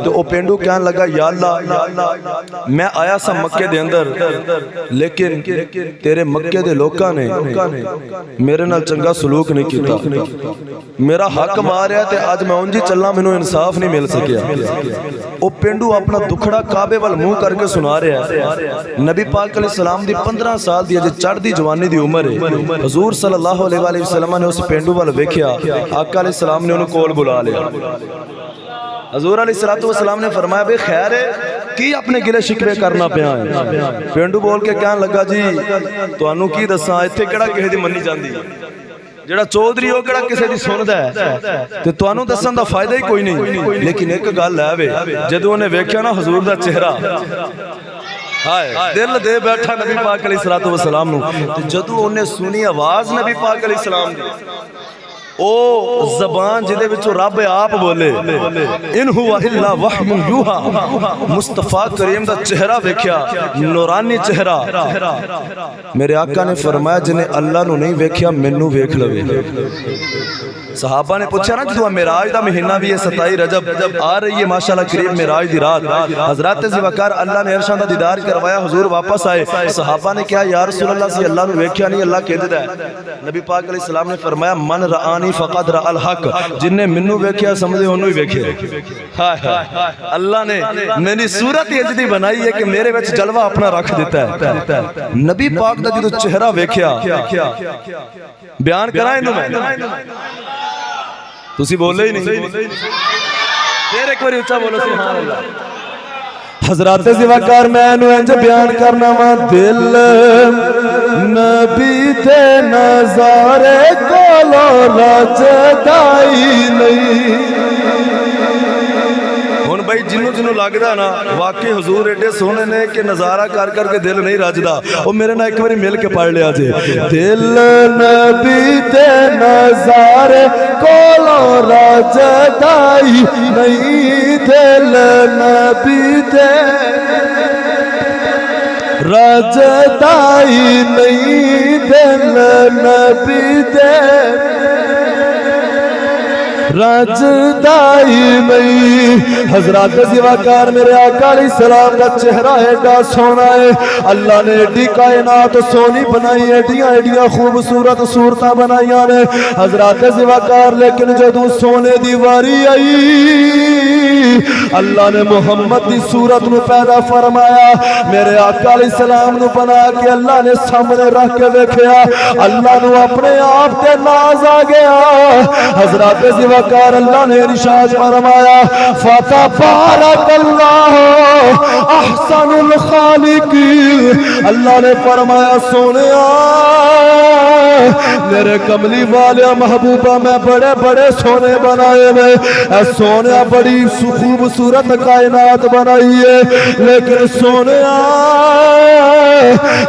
تے او پینڈو کہن لگا یا اللہ میں آیا سا مکے دے اندر لیکن تیرے مکے دے لوکاں نے میرے نال چنگا سلوک نہیں کیتا میرا حق ماریا تے اج میں اونجی چلنا مینوں انصاف نہیں مل سکیا او پینڈو اپنا دکھڑا کعبے وال منہ کر کے سنا رہا ہے نبی پاک علیہ السلام دی 15 سال دی اجے چڑھدی جوانی دی عمر ہے حضور صلی اللہ علیہ وآلہ وسلم نے اس پینڈو وال ویکھیا آقا علیہ السلام نے انہوں کول بلا لیا حضور علیہ الصلوۃ والسلام نے فرمایا بے خیر ہے کی اپنے گلے شکوے کرنا پیا ہے؟ پینڈو بول کے کہنے لگا جی تانوں کی دساں ایتھے کیڑا کسے دی منی جاندی ہے جڑا چودھری ہو کیڑا کسے دی سندا ہے تے تانوں دسن دا فائدہ ہی کوئی نہیں لیکن ایک گل ہے وے جدوں نے ویکھیا نا حضور دا چہرہ ہائے دل دے بیٹھا نبی پاک علیہ الصلوۃ والسلام نو تے جدوں نے سنی آواز نبی پاک علیہ السلام دی او زبان جدے وچوں رب آپ بولے ان ہوا الا وحی یوحا مصطفیٰ کریم دا چہرہ ویکھیا نورانی چہرہ میرے آقا نے فرمایا جنہیں اللہ نو نہیں ویکھیا مینوں ویکھ لوے صحابہ نے پوچھا نا جدو معراج دا مہینہ بھی ہے 27 رجب آ رہی ہے ماشاءاللہ قریب معراج دی رات حضرات ذوالفقار اللہ نے عرشاں دا دیدار کروایا حضور واپس آئے صحابہ نے کہا یا رسول اللہ سے اللہ نے ویکھیا نہیں اللہ کہندا ہے نبی پاک علیہ السلام نے فرمایا من رآنی فقد رأى الحق جن نے منو ویکھیا سمجھے انہوں ہی ویکھیا اللہ نے میری صورت ہی اجدی بنائی ہے کہ میرے وچ جلوہ اپنا رکھ دیتا ہے نبی پاک دا جدو چہرہ ویکھیا بیان کرائیں انہوں میں تسی بولے ہی نہیں پھر ایک باری اچھا بولو سبحان اللہ حضرات ذوالفقار میں نو انج بیان کرنا وا دل نبی تے نظارے کولو رجدائی نہیں ہن بھائی جنوں جنوں لگدا نا واقعی حضور ایڈے سونے نے کہ نظارہ کر کر کے دل نہیں رجدا او میرے نال ایک باری مل کے پڑھ لیا جے دل نبی تے نظارے کولو رجدائی نہیں دل نبی تے رجدائی نہیں دل نبی تے رجدائی نہیں حضرات ذوالفقار میرے آقا علیہ السلام کا چہرہ ایڈا سونا ہے اللہ نے ایڈی کائنات سونی بنائی ایڈیاں خوبصورت صورتاں بنائیاں نے حضرات ذوالفقار لیکن جدوں سونے دی واری آئی اللہ نے محمد دی صورت نو پیدا فرمایا میرے آقا علیہ السلام نو بنا کے اللہ نے سامنے رکھ کے ویکھیا اللہ نو اپنے آپ تے ناز آ گیا حضرات ذوالفقار اللہ نے ارشاد فرمایا فتبارک اللہ احسن الخالقین اللہ نے فرمایا سونیا میرے کملی والے محبوبہ میں بڑے بڑے سونے بنائے میں اے سونیا بڑی خوبصورت کائنات بنائی ہے لیکن سونیا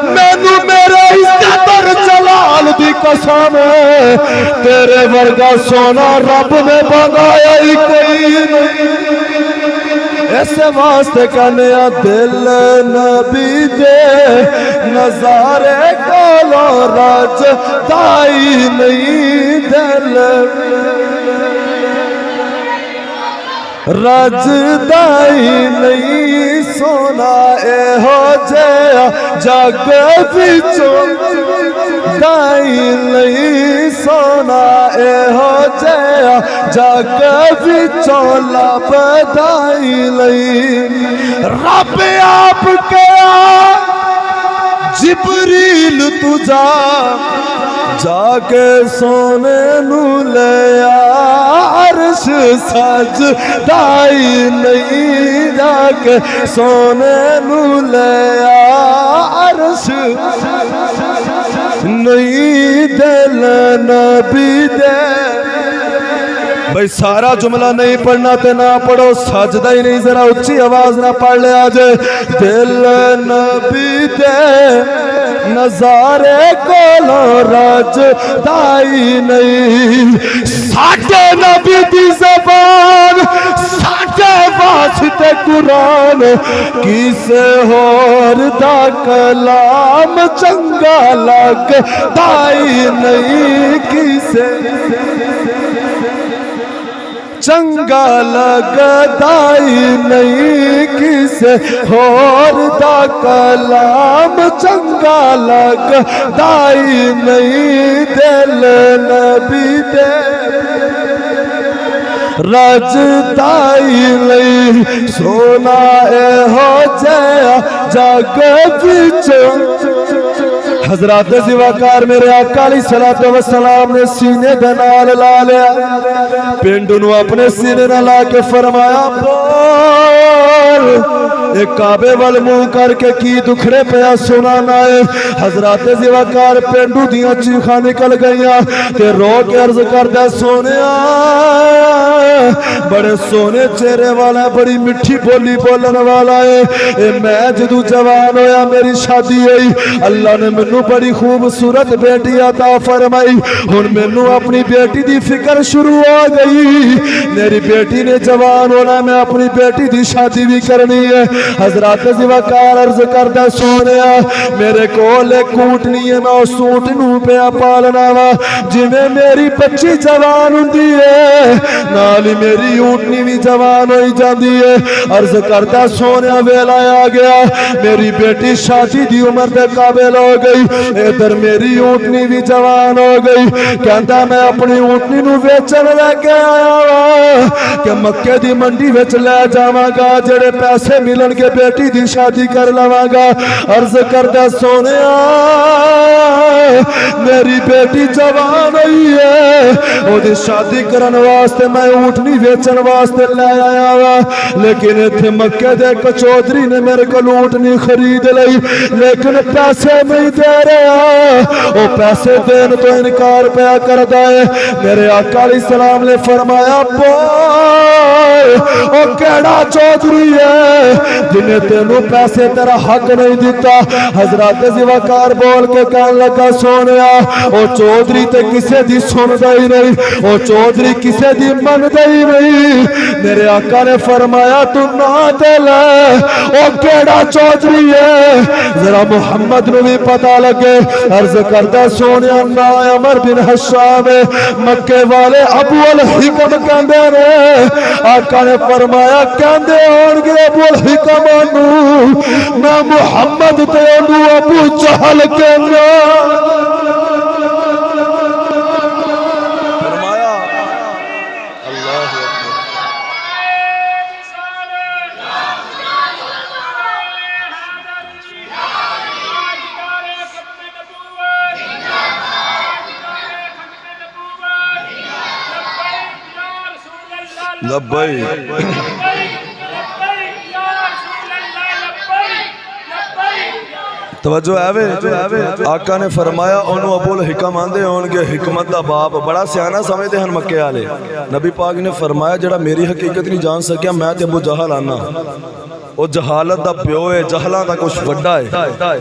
مینوں میرے عزت اور جلال دی قسم ہے تیرے ورگا سونا رب نے بنایا ہی کوئی نہیں ایسے واسطے کہنے دل نبی دے نظارے کولو رجدائی نہیں دل رجدائی نہیں سونا اے ہو جیا جگ وچوں دائی نہیں سونا اے ہو جیا جگ وچوں لبدائی نہیں رب آپ کیا جبریل تجا جا کے سونے نو لے عرش سجدائی نہیں جا کے سونے نو لے عرش نہیں دل نبی دے بھائی سارا جملہ نہیں پڑھنا تے نہ پڑھو سجدہ ہی نہیں ذرا اچھی آواز نہ پڑھ لے آجے دل نبی دے نظارے کولو رجدائی نہیں ساٹھے نبی دی زبان ساٹھے واسطے قرآن کسے ہور دا کلام چنگا لگ دائی نہیں کسے چنگا لگدائی نہیں کسے ہور دا کلام چنگا لگدائی نہیں دل نبی دے رجدائی نہیں سونا اے ہو جیا جگ وچوں حضرات زیواکار میرے آقا علیہ الصلوۃ والسلام نے سینے دے نال لا لیا پینڈو نو اپنے سینے نال لا کے فرمایا بول ایک کعبے وال منہ کر کے کی دکھڑے پیا سنانا ہے حضرات زیواکار پینڈو دیاں چیخاں نکل گئیاں تے رو کے عرض کردا سونیا بڑے سونے چہرے والا بڑی مٹھی بولی بولن والا ہے اے میں جدو جوان ہویا میری شادی ہوئی اللہ نے منو بڑی خوبصورت بیٹی عطا فرمائی ہن منو اپنی بیٹی دی فکر شروع ہو گئی میری بیٹی نے جوان ہونا میں اپنی بیٹی دی شادی بھی کرنی ہے حضرات زیواکار عرض کردا سونیا میرے کول ایک اونٹنی ہے میں اس اونٹ نو پیا پالنا وا جویں میری بچی جوان ہوندی ہے نال ہی میری اونٹنی بھی جوان ہوئی جاندی ہے عرض کردا سونیا ویلا آ گیا میری بیٹی شادی دی عمر دے قابل ہو گئی ادھر میری اونٹنی بھی جوان ہو گئی کہندا میں اپنی اونٹنی نو ویچن لے کے آیا وا کہ مکے دی منڈی وچ لے جاواں گا جڑے پیسے ملن کے بیٹی دی شادی کر لواں گا عرض کردا سونیا میری بیٹی جوان ہوئی ہے او دی شادی کرن واسطے میں اونٹنی ویچن واسطے لے آیا وا لیکن ایتھے مکے دے کچودری نے میرے کول اونٹنی خرید لئی لیکن پیسے نہیں دے رہا او پیسے دین تو انکار پیا کردا ہے میرے آقا علیہ السلام نے فرمایا بول او کیڑا چودری ہے جنہیں تینوں پیسے تیرا حق نہیں دیتا حضرات زیواکار بول کے کہن لگا سونیا او چودری تے کسے دی سندا ہی نہیں او چودری کسے دی مندا ہی نہیں میرے آقا نے فرمایا تو نہ تے لے او کیڑا چودری ہے ذرا محمد نو بھی پتہ لگے عرض کردا سونیا نا عمر بن حشام مکے والے ابو الحکم کہندے نے آقا نے فرمایا کہندے ہون گے ابو الحکم نو میں محمد تے انو ابو جہل کہندا فرمایا اللہ لبیک توجہ ہے آقا نے فرمایا انہوں ابو الحکم آندے ہونگے حکمت دا باپ بڑا سیانہ سمجھتے ہیں مکے آلے نبی پاک نے فرمایا جڑا میری حقیقت نہیں جان سکیا میں تے ابو جہل آنا وہ جہالت دا پیو ہے جہلہ دا کچھ وڈا ہے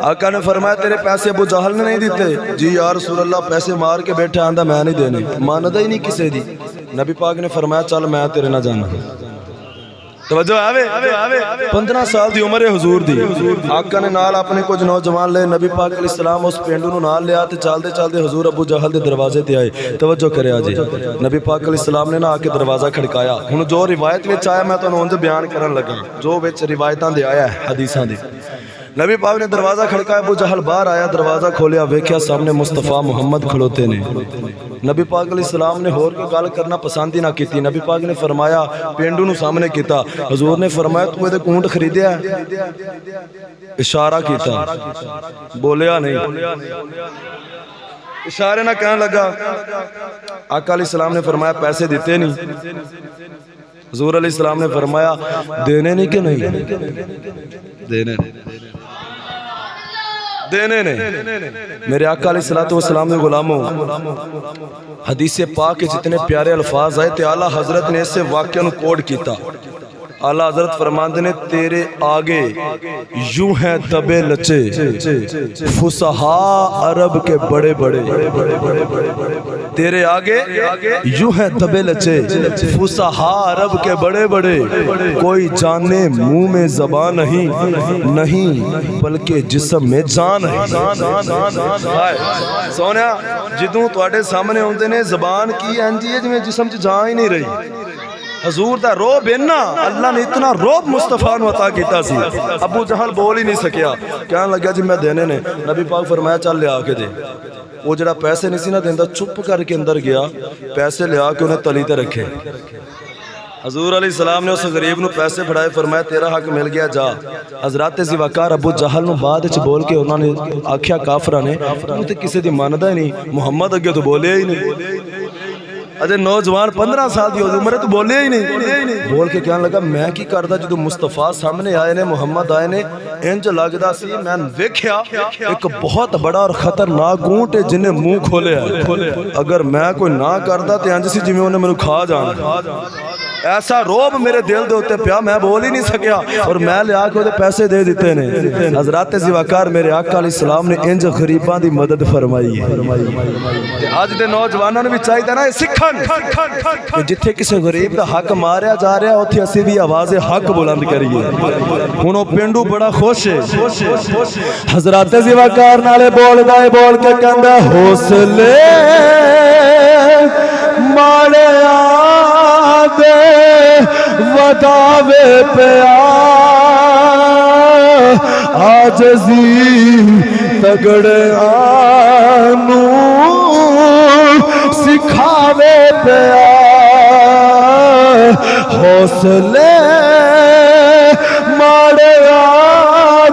آقا نے فرمایا تیرے پیسے ابو جہل نے نہیں دیتے جی یا رسول اللہ پیسے مار کے بیٹھے آندہ میں نہیں دینے ماندہ ہی نہیں کسے دی نبی پاک نے فرمایا چل میں تیرے نہ جانا توجہ آوے 15 سال دی عمر حضور دی آقا نے نال اپنے کچھ نوجوان لے نبی پاک علیہ السلام اس پینڈو نو نال لے آتے چال دے حضور ابو جہل دے دروازے تے آئے توجہ کرے آجی نبی پاک علیہ السلام نے نہ آکے دروازہ کھڑکایا ہن جو روایت وچ آیا میں تو انہوں بیان کرن لگا جو وچ روایتاں دے آیا ہے حدیثاں دی نبی پاک نے دروازہ کھڑکایا ابو جہل باہر آیا دروازہ کھولیا ویکھیا سامنے مصطفیٰ محمد کھڑوتے نے نبی پاک علیہ السلام نے ہور کے گل کرنا پسند ہی نہ کیتی نبی پاک نے فرمایا پینڈو نو سامنے کیتا حضور نے فرمایا تو تے کونٹ خریدیا ہے اشارہ کیتا بولیا نہیں اشارے نہ کہنے لگا آقا علیہ السلام نے فرمایا پیسے دیتے نہیں حضور علیہ السلام نے فرمایا دینے نہیں کہ نہیں دینے نے میرے آقا علیہ السلام نے غلاموں حدیث پاک کے جتنے پیارے الفاظ آئے تے اعلیٰ حضرت نے اس سے واقعہ نو کوڈ کیتا اعلیٰ حضرت فرماندے نے تیرے آگے یوں ہیں تبے لچے فصحاء عرب کے بڑے بڑے تیرے آگے یوں ہیں تبے لچے فصحاء عرب کے بڑے بڑے کوئی جانے منہ میں زبان نہیں بلکہ جسم میں جان ہے سونیا جدوں تواڈے سامنے ہوندے نے زبان کی انجی ہے جویں جسم چ جان ہی نہیں رہی حضور دا روب اینا اللہ نے اتنا روب مصطفیٰ نو عطا کیتا سی ابو جہل بول ہی نہیں سکیا کہنے لگا جی میں دینے نے نبی پاک فرمایا چل لے آکے دے وہ جڑا پیسے نہیں سی نہ دیندا چپ کر کے اندر گیا پیسے لے آ کے انہیں تلی تے رکھے حضور علیہ السلام نے اس غریب نو پیسے پھڑائے، فرمایا تیرا حق مل گیا جا۔ حضرات زیواکار ابو جہل نو بعد وچ بول کے انہوں نے آکھیا کافراں نے تو تے کسے دی مندا ہی نہیں، محمد اگے تو بولیا ہی نہیں، اجے نوجوان 15 سال دی عمر تو بولیا ہی نہیں، بول کے کہنے لگا میں کی کردا جدوں مصطفیٰ سامنے آئے نے، محمد آئے نے، انج لگدا سی میں ویکھیا ایک بہت بڑا اور خطرناک اونٹ ہے جن نے منہ کھولیا، اگر میں کوئی نہ کردا تے انج سی جویں انہیں مینوں کھا جانا۔ ایسا روب میرے دل دے ہوتے پیا، میں بول ہی نہیں سکیا، اور میں لیا کے وہ پیسے دے دیتے نے۔ حضرات زیواکار میرے آقا علیہ السلام نے انج غریباں دی مدد فرمائی ہے۔ آج دے نوجوانوں نے بھی چاہیے نا سکھن کہ جتھے کسی غریب دا حق ماریا جا رہا اوتھے اسی بھی آواز حق بلند کریے۔ ہن او پنڈو بڑا خوش ہے۔ حضرات زیواکار نالے بولدا ہے، بول کے کہندا حوصلے مارے دے وداوے پیا عاجزی تگڑے آنو سکھاوے پیا حوصلے مارے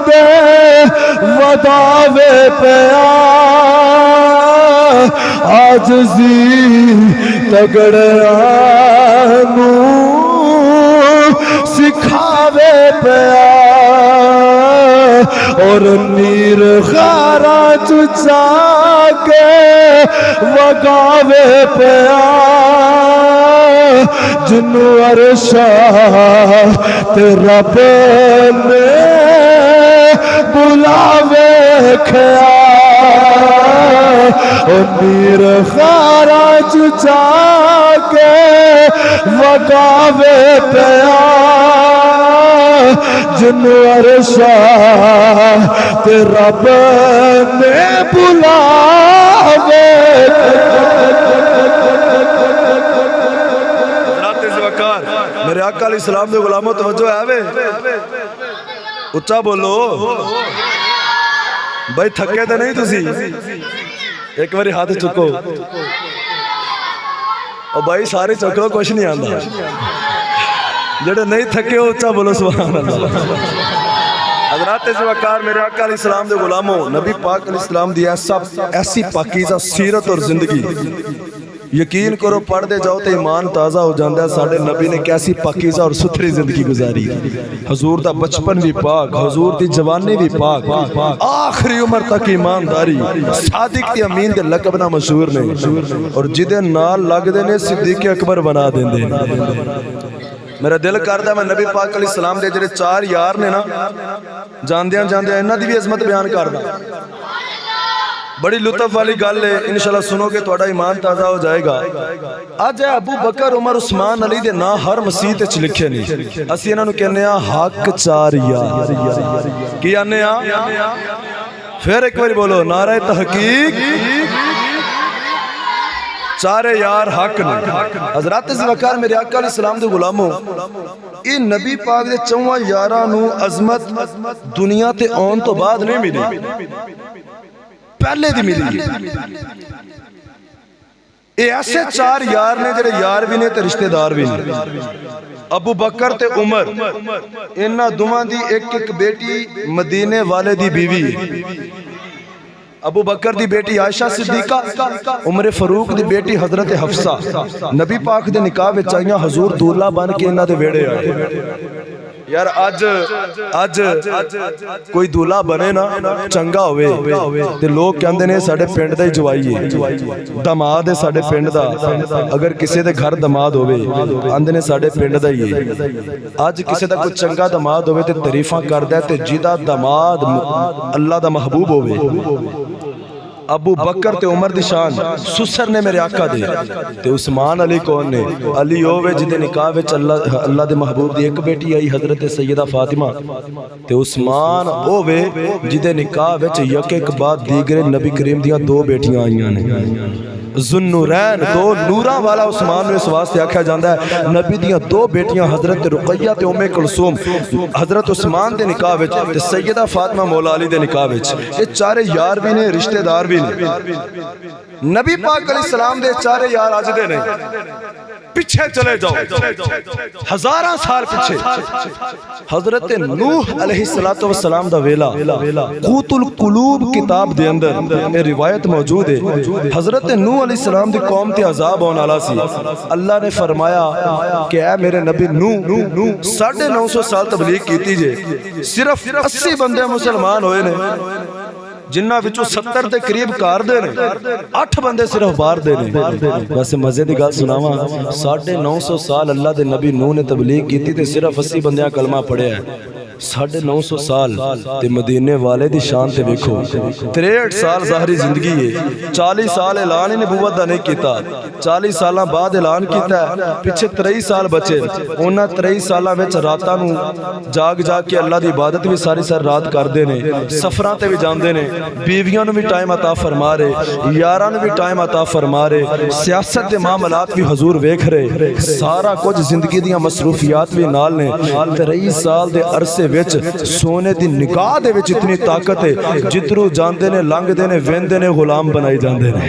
دے وداوے پیا عاجزی تگڑے آنو سکھاوے پیا اور نیر خارا چچا کے وگاوے پیا جنو عرشا تے رب نے بلاوے کھیا اور نیر خارا چچا کے وگاوے پیا جنو عرشا تے رب نے بلاوے۔ میرے آقا علیہ السلام دے غلاموں توجہ ہے وے، اچھا بولو بھائی، تھکے تے نہیں تسی؟ ایک باری ہاتھ چکو، اور بھائی سارے چکو، کچھ نہیں آندا، جڑے نہیں تھکے ہو اچھا بولو سبحان اللہ۔ حضرات زیواکار میرے آقا علیہ السلام دے غلاموں، نبی پاک علیہ السلام دی ایسی پاکیزہ سیرت اور زندگی، یقین کرو پڑھ دے جاؤ تے ایمان تازہ ہو جاندہ ہے۔ ساڑھے نبی نے کیسی پاکیزہ اور ستھری زندگی گزاری، حضور دا بچپن بھی پاک، حضور دی جوانی بھی پاک، آخری عمر تک ایمانداری، صادق تے امین دے لقب نہ مشہور نے، اور جدے نال لگ دے نے صدیق اکبر بنا دیں دے۔ میرا دل کردہ میں نبی پاک علیہ السلام دے جڑے 4 یار نے نا، جاندیاں انہاں دی بھی عظمت بیان کردہ، بڑی لطف والی گل ہے، انشاءاللہ سنو کہ تہاڈا ایمان تازہ ہو جائے گا۔ آج ابو بکر عمر عثمان علی دے نا ہر مسیح تے لکھے نہیں، اسی انہاں نو کہنے ہاں حق 4 یار، کی آنے ہاں؟ پھر ایک بار بولو نعرہ تحقیق، 4 یار حق نے۔ حضرات زیواکار میرے آقا علیہ السلام دے غلاموں، یہ نبی پاک دے 4 یاراں نو عظمت دنیا تے آن تو بعد نہیں ملی، پہلے دی ملی۔ یہ ایسے 4 یار نے جڑے یار بھی نے تے رشتہ دار بھی نے۔ ابو بکر تے عمر، انہاں دوواں دی ایک بیٹی مدینے والے دی بیوی، ابو بکر دی بیٹی عائشہ صدیقہ، عمر فاروق دی بیٹی حضرت حفصہ، نبی پاک دے نکاح وچ آئیاں، حضور دولہ بن کے انہاں دے ویڑے آئے۔ یار آج کوئی دولہ بنے نا چنگا ہوئے تے لوگ کہندے نے ساڑھے پنڈ دا ہی جوائی ہے، دماد ہے ساڑھے پنڈ دا، اگر کسی دے گھر دماد ہوئے آندے نے ساڑھے پنڈ دا ہی ہے۔ آج کسی دا کوئی چنگا دماد ہوئے تے تعریفاں کردہ ہے تے جیدہ دماد اللہ دا محبوب ہوئے۔ ابو بکر تے عمر دی شان سسر نے میرے آقا دے، تے عثمان علی کون نے؟ علی ہوئے جدے نکاح وچ اللہ دے محبوب دی ایک بیٹی آئی حضرت سیدہ فاطمہ، تے عثمان ہوئے جدے نکاح وچ یک ایک بعد دیگرے نبی کریم دیاں 2 بیٹیاں آئیاں نے، ذوالنورین، 2 نوراں والا عثمان نے اس واسطے آکھیا جاندا ہے۔ نبی دیاں 2 بیٹیاں حضرت رقیہ تے ام کلثوم حضرت عثمان دے نکاح وچ تے سیدہ فاطمہ مولا علی دے نکاح وچ، یہ 4 یار بھی نے، رشتہ دار بھی نے۔ نبی پاک علیہ السلام دے 4 یار آج دے نہیں، پیچھے چلے جاؤ، ہزاراں سال پیچھے، حضرت نوح علیہ السلام دا ویلا قوت القلوب کتاب دے اندر یہ روایت موجود ہے۔ حضرت نوح علیہ السلام دی قوم تے عذاب ہونے والا سی، اللہ نے فرمایا کہ اے میرے نبی نوح 950 سال تبلیغ کیتی جے، صرف 80 بندے مسلمان ہوئے نے، جنہ وچوں 70 دے قریب کار دے نے، 8 بندے صرف باہر دے نے۔ ویسے مزے دی گل سناواں، 950 سال اللہ دے نبی نوح نے تبلیغ کیتی تے صرف 80 بندیاں کلمہ پڑھیا ہے۔ 950 سال تے مدینے والے دی شان تے ویکھو، 63 سال ظاہری زندگی ہے، 40 سال اعلان نبوت دا نہیں کیتا، 40 سالاں بعد اعلان کیتا ہے، پیچھے 23 سال بچے، انہاں 23 سالاں وچ راتاں نوں جاگ کے اللہ دی عبادت بھی ساری رات کردے نے، سفراں تے بھی جاندے نے، بیویاں نوں بھی ٹائم عطا فرما رہے، یاراں نوں بھی ٹائم عطا فرما رہے، سیاست دے معاملات بھی حضور ویکھ رہے، سارا کچھ زندگی دیاں مصروفیات بھی نال نے۔ 23 سال دے عرصے وچ سونے دی نگاہ دے وچ اتنی طاقت ہے، جترو جاندے نے لنگ دے نے ویندے نے غلام بنائی جاندے نے،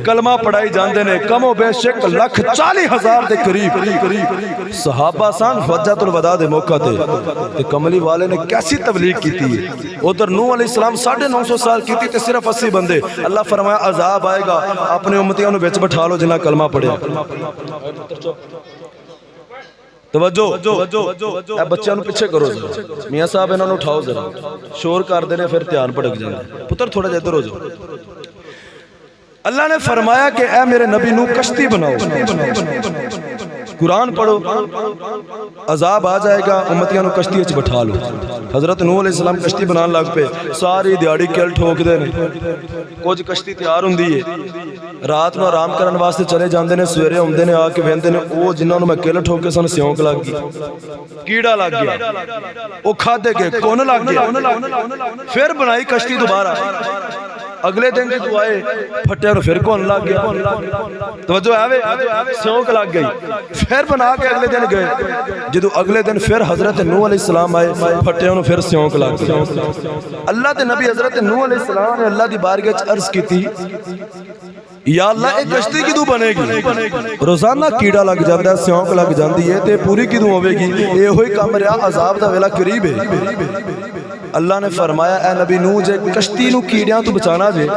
کلمہ پڑھائی جاندے نے، کم و بیش 1,40,000 دے قریب صحابہ سان حجۃ الوداع دے موقع تے کملی والے نے کیسی تبلیغ کیتی ہے۔ ادھر نوح علیہ السلام 950 سال کیتی تے صرف 80 بندے، اللہ فرمایا عذاب آئے گا، اپنے امتیاں نوں وچ بٹھا لو جنہاں کلمہ پڑھیا۔ توجہ، اے بچیاں نوں پیچھے کرو ذرا، میاں صاحب انہاں نوں اٹھاؤ ذرا، شور کر دے نے پھر دھیان بھٹک جاندا، پتر تھوڑا جا ادھر ہو جاؤ۔ اللہ نے فرمایا کہ اے میرے نبی نو کشتی بناؤ، قرآن پڑھو، عذاب آ جائے گا، امتیاں نو کشتی وچ بٹھا لو۔ حضرت نوح علیہ السلام کشتی بنان لگ پے، ساری دیہاڑی کل ٹھوک دے نے، کچھ کشتی تیار ہوندی ہے، رات نو آرام کرن واسطے چلے جاندے نے، سویرے اوندے نے آ کے ویندے نے، او جنہاں نو میں کل ٹھوکے سن سیونک لگ گئی، کیڑا لگ گیا، او کھادے گئے، کون لگ گیا، پھر بنائی کشتی دوبارہ، اگلے دن دی دعائے پھٹے اور پھر کون لگ گیا، توجہ آوے، سیونک لگ گئی، پھر بنا کے اگلے دن گئے، جدو اگلے دن پھر حضرت نوح علیہ السلام آئے، پھٹے اور پھر سیونک لگ گئی۔ اللہ دے نبی حضرت نوح علیہ السلام نے اللہ دی بارگاہ وچ عرض کیتی، یا اللہ ایک کشتی کدوں بنے گی؟ روزانہ کیڑا لگ جاتا ہے، سیونک لگ جاندی ہے، تے پوری کدوں ہوے گی؟ یہ ہوئی کم رہا، عذاب دا ویلا قریب ہے۔ اللہ نے فرمایا اے نبی نوح جے کشتی نو کیڑیاں تو بچانا جے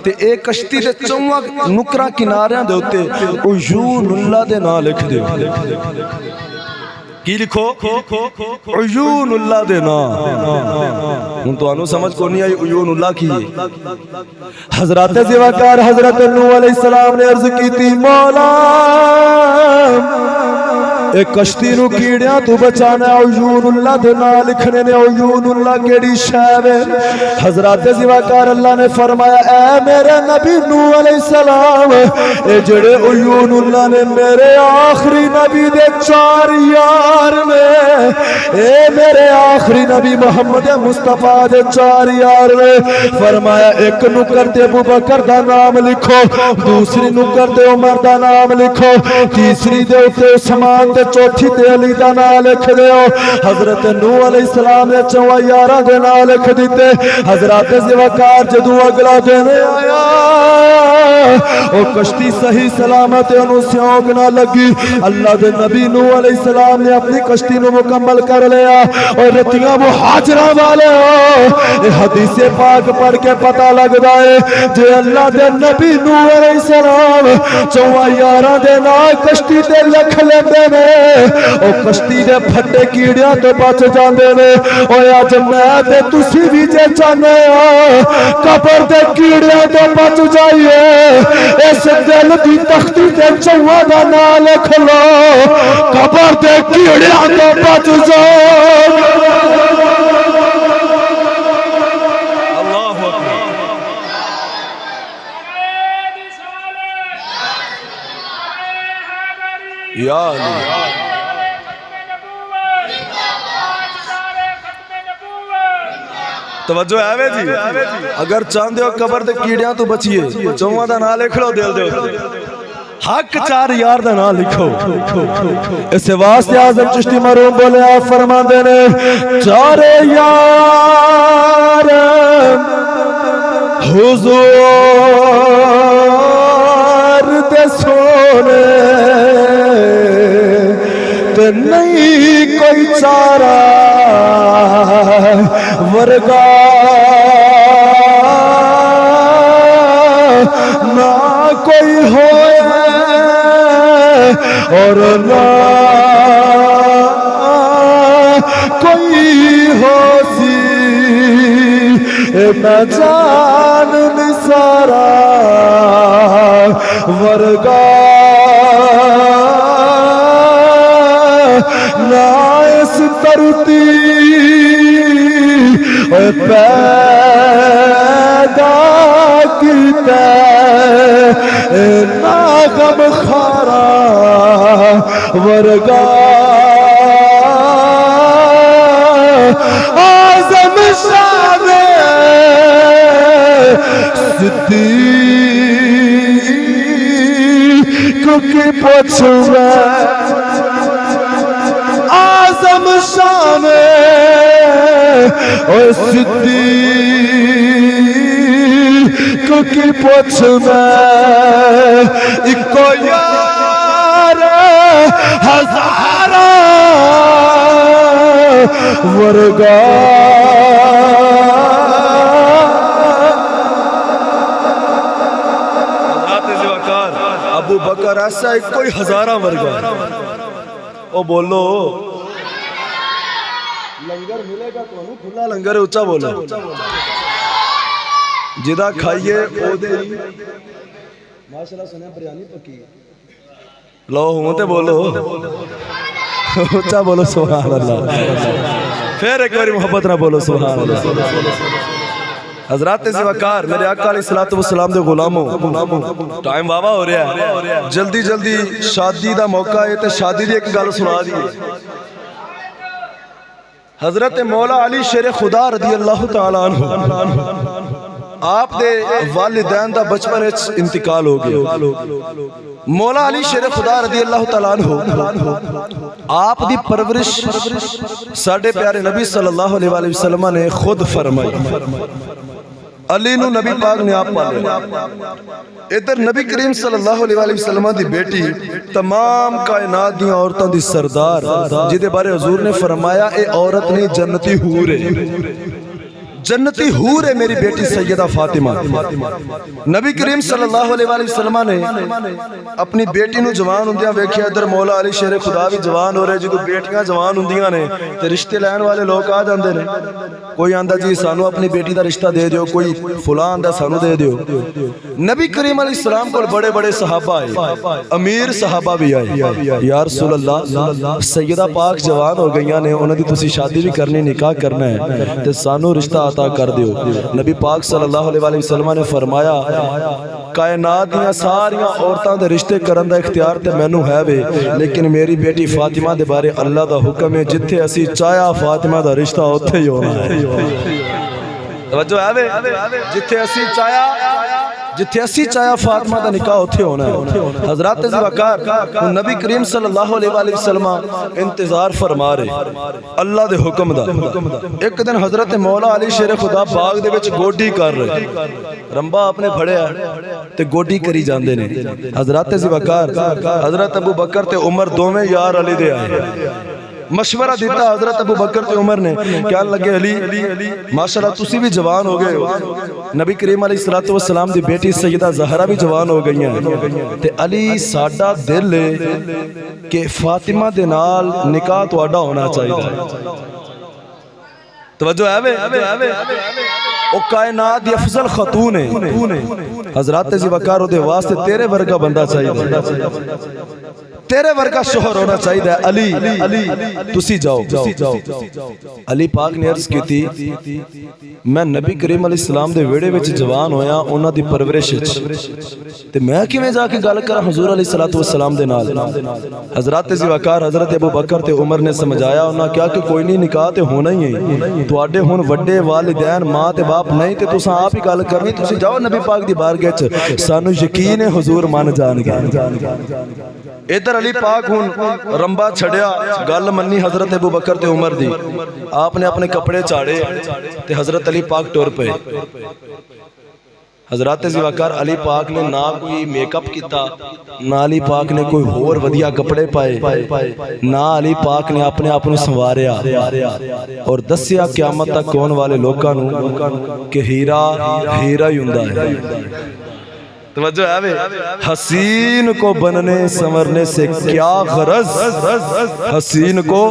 تے اے کشتی دے چواں نکراں کناریاں دے اوتے عیون اللہ دے نام لکھ دیو۔ کی لکھو؟ عیون اللہ دے نام۔ ہن تو انو سمجھ کو نہیں آئی عیون اللہ کی ہے۔ حضرت زیوکار حضرت نوح علیہ السلام نے عرض کی تھی، مولا ایک کشتی نو کیڑیاں تو بچانا، عیون اللہ دے نام لکھنے نے، عیون اللہ کیڑی شے ہے؟ حضرت زیوکار اللہ نے فرمایا اے میرے نبی نوح علیہ السلام، اے جڑے عیون اللہ نے میرے آخری نبی دے 4 یار نے، اے میرے آخری نبی محمد مصطفیٰ دے 4 یار نے۔ فرمایا ایک نکر تے ابو بکر دا نام لکھو، دوسری نکر تے عمر دا نام لکھو، تیسری دے اوتے عثمان تے چوتھی تے علی دا نام لکھ دیو۔ حضرت نوح علیہ السلام نے 4 یاراں دے نام لکھ دیتے۔ حضرت زیوکار جدوں اگلا دن آیا، او کشتی صحیح سلامت انہوں سیونک نہ لگی۔ اللہ دے نبی نوح علیہ السلام نے اپنی کشتی نو مکمل کر لیا۔ اور رتیاں مہاجرہ والے ہو، یہ حدیث پاک پڑھ کے پتہ لگدا ہے جے اللہ دے نبی نوح علیہ السلام 4 یاراں دے نام کشتی تے لکھ لیندے نے، او کشتی دے پھٹے کیڑیاں تو بچ جاندے نے۔ او اج میں تے تسی بھی جے چاہنے ہو قبر دے کیڑیاں تو بچ جائیے، اس دل دی تختی تے 4 دا نام لکھ لو، قبر دے کیڑیاں تو بچ جاؤ۔ یا علی توجہ ہے وے جی، اگر چاہندے ہو قبر دے کیڑیاں تو بچیے 4 دا نام لکھ لو دل دے حق 4 یار دا نام لکھو۔ اس واسطے اعظم چشتی مرحوم بولے آپ فرماندے نے 4 یار حضور تے سونے تے نہیں کوئی چارہ ورگا نہ کوئی ہوئے اور نہ کوئی ہو سی میں جان نثارا ورگا نہ اس دھرتی پیدا کیتا نہ غم خارا ورگا آزم شان صدیق کی پوچھ میں آزم شان صدیق کی پوچھ میں ایک یار ہزارہ ورگا ابو بکر ایسا ہے کوئی ہزارہ ورگا او بولو لنگر ملے گا تو کھلا لنگر ہے اچھا بولو جدہ کھائیے او دے ماشاءاللہ سنیں بریانی پکی لو ہوں تے بولو اچھا بولو سبحان اللہ پھر ایک باری محبت نہ بولو سبحان اللہ حضرات زیوکار میرے آقا علیہ السلام دے غلاموں ٹائم بابا ہو رہا ہے جلدی جلدی شادی دا موقع ہے تے شادی دی ایک گل سنا دیئے حضرت مولا علی شیر خدا رضی اللہ تعالیٰ عنہ آپ دے والدین دا بچپن انتقال ہو گیا مولا علی شیر خدا رضی اللہ تعالیٰ عنہ آپ دی پرورش ساڑھے پیارے نبی صلی اللہ علیہ وسلم نے خود فرمائی علی نو نبی پاک نے آپ پالے ادھر نبی کریم صلی اللہ علیہ وسلم دی بیٹی تمام کائنات دی عورتوں دی سردار جدے بارے حضور نے فرمایا اے عورت نہیں جنتی حور ہے جنتی حور ہے میری بیٹی سیدہ فاطمہ نبی کریم صلی اللہ علیہ وسلم نے اپنی بیٹی نو جوان ہوندیاں ویکھیا ادھر مولا علی شیر خدا بھی جوان ہو رہے جدو بیٹیاں جوان ہوندیاں نے تے رشتے لین والے لوگ آ جاندے نے کوئی آندا جی سانو اپنی بیٹی دا رشتہ دے دیو کوئی فلاں آندا سانو دے دیو نبی کریم علیہ السلام کو بڑے بڑے صحابہ آئے امیر صحابہ بھی آئے یا رسول اللہ سیدہ پاک جوان ہو گئیاں نے انہوں نے تسی شادی بھی کرنی نکاح کرنا ہے تے سانو رشتہ عطا کر دیو نبی پاک صلی اللہ علیہ وسلم نے فرمایا کائنات دیاں ساریاں عورتاں دے رشتے کرن دا اختیار تے مینوں ہے وے لیکن میری بیٹی فاطمہ دے بارے اللہ دا حکم ہے جتھے اسی چاہیا فاطمہ دا رشتہ اوتھے ہی ہونا ہے توجہ ہے وے جتھے اسی چاہیا فاطمہ دا نکاح اوتھے ہونا ہے حضرات زیوکار نبی کریم صلی اللہ علیہ وسلم انتظار فرما رہے اللہ دے حکم دا ایک دن حضرت مولا علی شیر خدا باغ دے وچ گوڈی کر رہے رمبا اپنے پھڑیا تے گوڈی کری جاندے نے حضرات زیوکار حضرت ابو بکر تے عمر دوویں یار علی دے آئے مشورہ دیتا حضرت ابو بکر تے عمر نے کیا لگے علی ماشاءاللہ تسی بھی جوان ہو گئے ہو نبی کریم علیہ السلام دی بیٹی سیدہ زہرہ بھی جوان ہو گئی ہیں تے علی ساڈا دل ہے کہ فاطمہ دے نال نکاح تواڈا ہونا چاہیے توجہ ہے وے او کائنات دی افضل خاتون ہے حضرات زیوکار دے واسطے تیرے ورگا بندہ چاہیے تیرے ورگا شوہر ہونا چاہیے علی تسی جاؤ علی پاک نے عرض کی تھی میں نبی کریم علیہ السلام دے ویڑے وچ جوان ہویا انہاں دی پرورش تے میں کیویں جا کے گل کراں حضور علیہ السلام دے نال حضرات زیوکار حضرت ابو بکر تے عمر نے سمجھایا انہاں کیا کہ کوئی نہیں نکاح تے ہونا ہی ہے تواڈے ہن وڈے والدین ماں تے باپ نہیں تے تساں آپ ہی گل کرنی تسی جاؤ نبی پاک دی بارگاہ وچ سانو یقین ہے حضور مان جان گے ادھر علی پاک ہن رمبا چھڑیا گل منی حضرت ابو بکر تے عمر دی آپ نے اپنے کپڑے چاڑے تے حضرت علی پاک ٹور پے حضرات زیواکار علی پاک نے نہ کوئی میک اپ کیتا، نہ علی پاک نے کوئی ہور ودیا کپڑے پائے، نہ علی پاک نے اپنے آپ نے سنواریا اور دسیا قیامت تک کون والے لوگاں نوں کہ ہیرا ہیرا ہی ہوندا ہے۔ توجہ ہے بے، حسین کو بننے سنورنے سے کیا غرض، حسین کو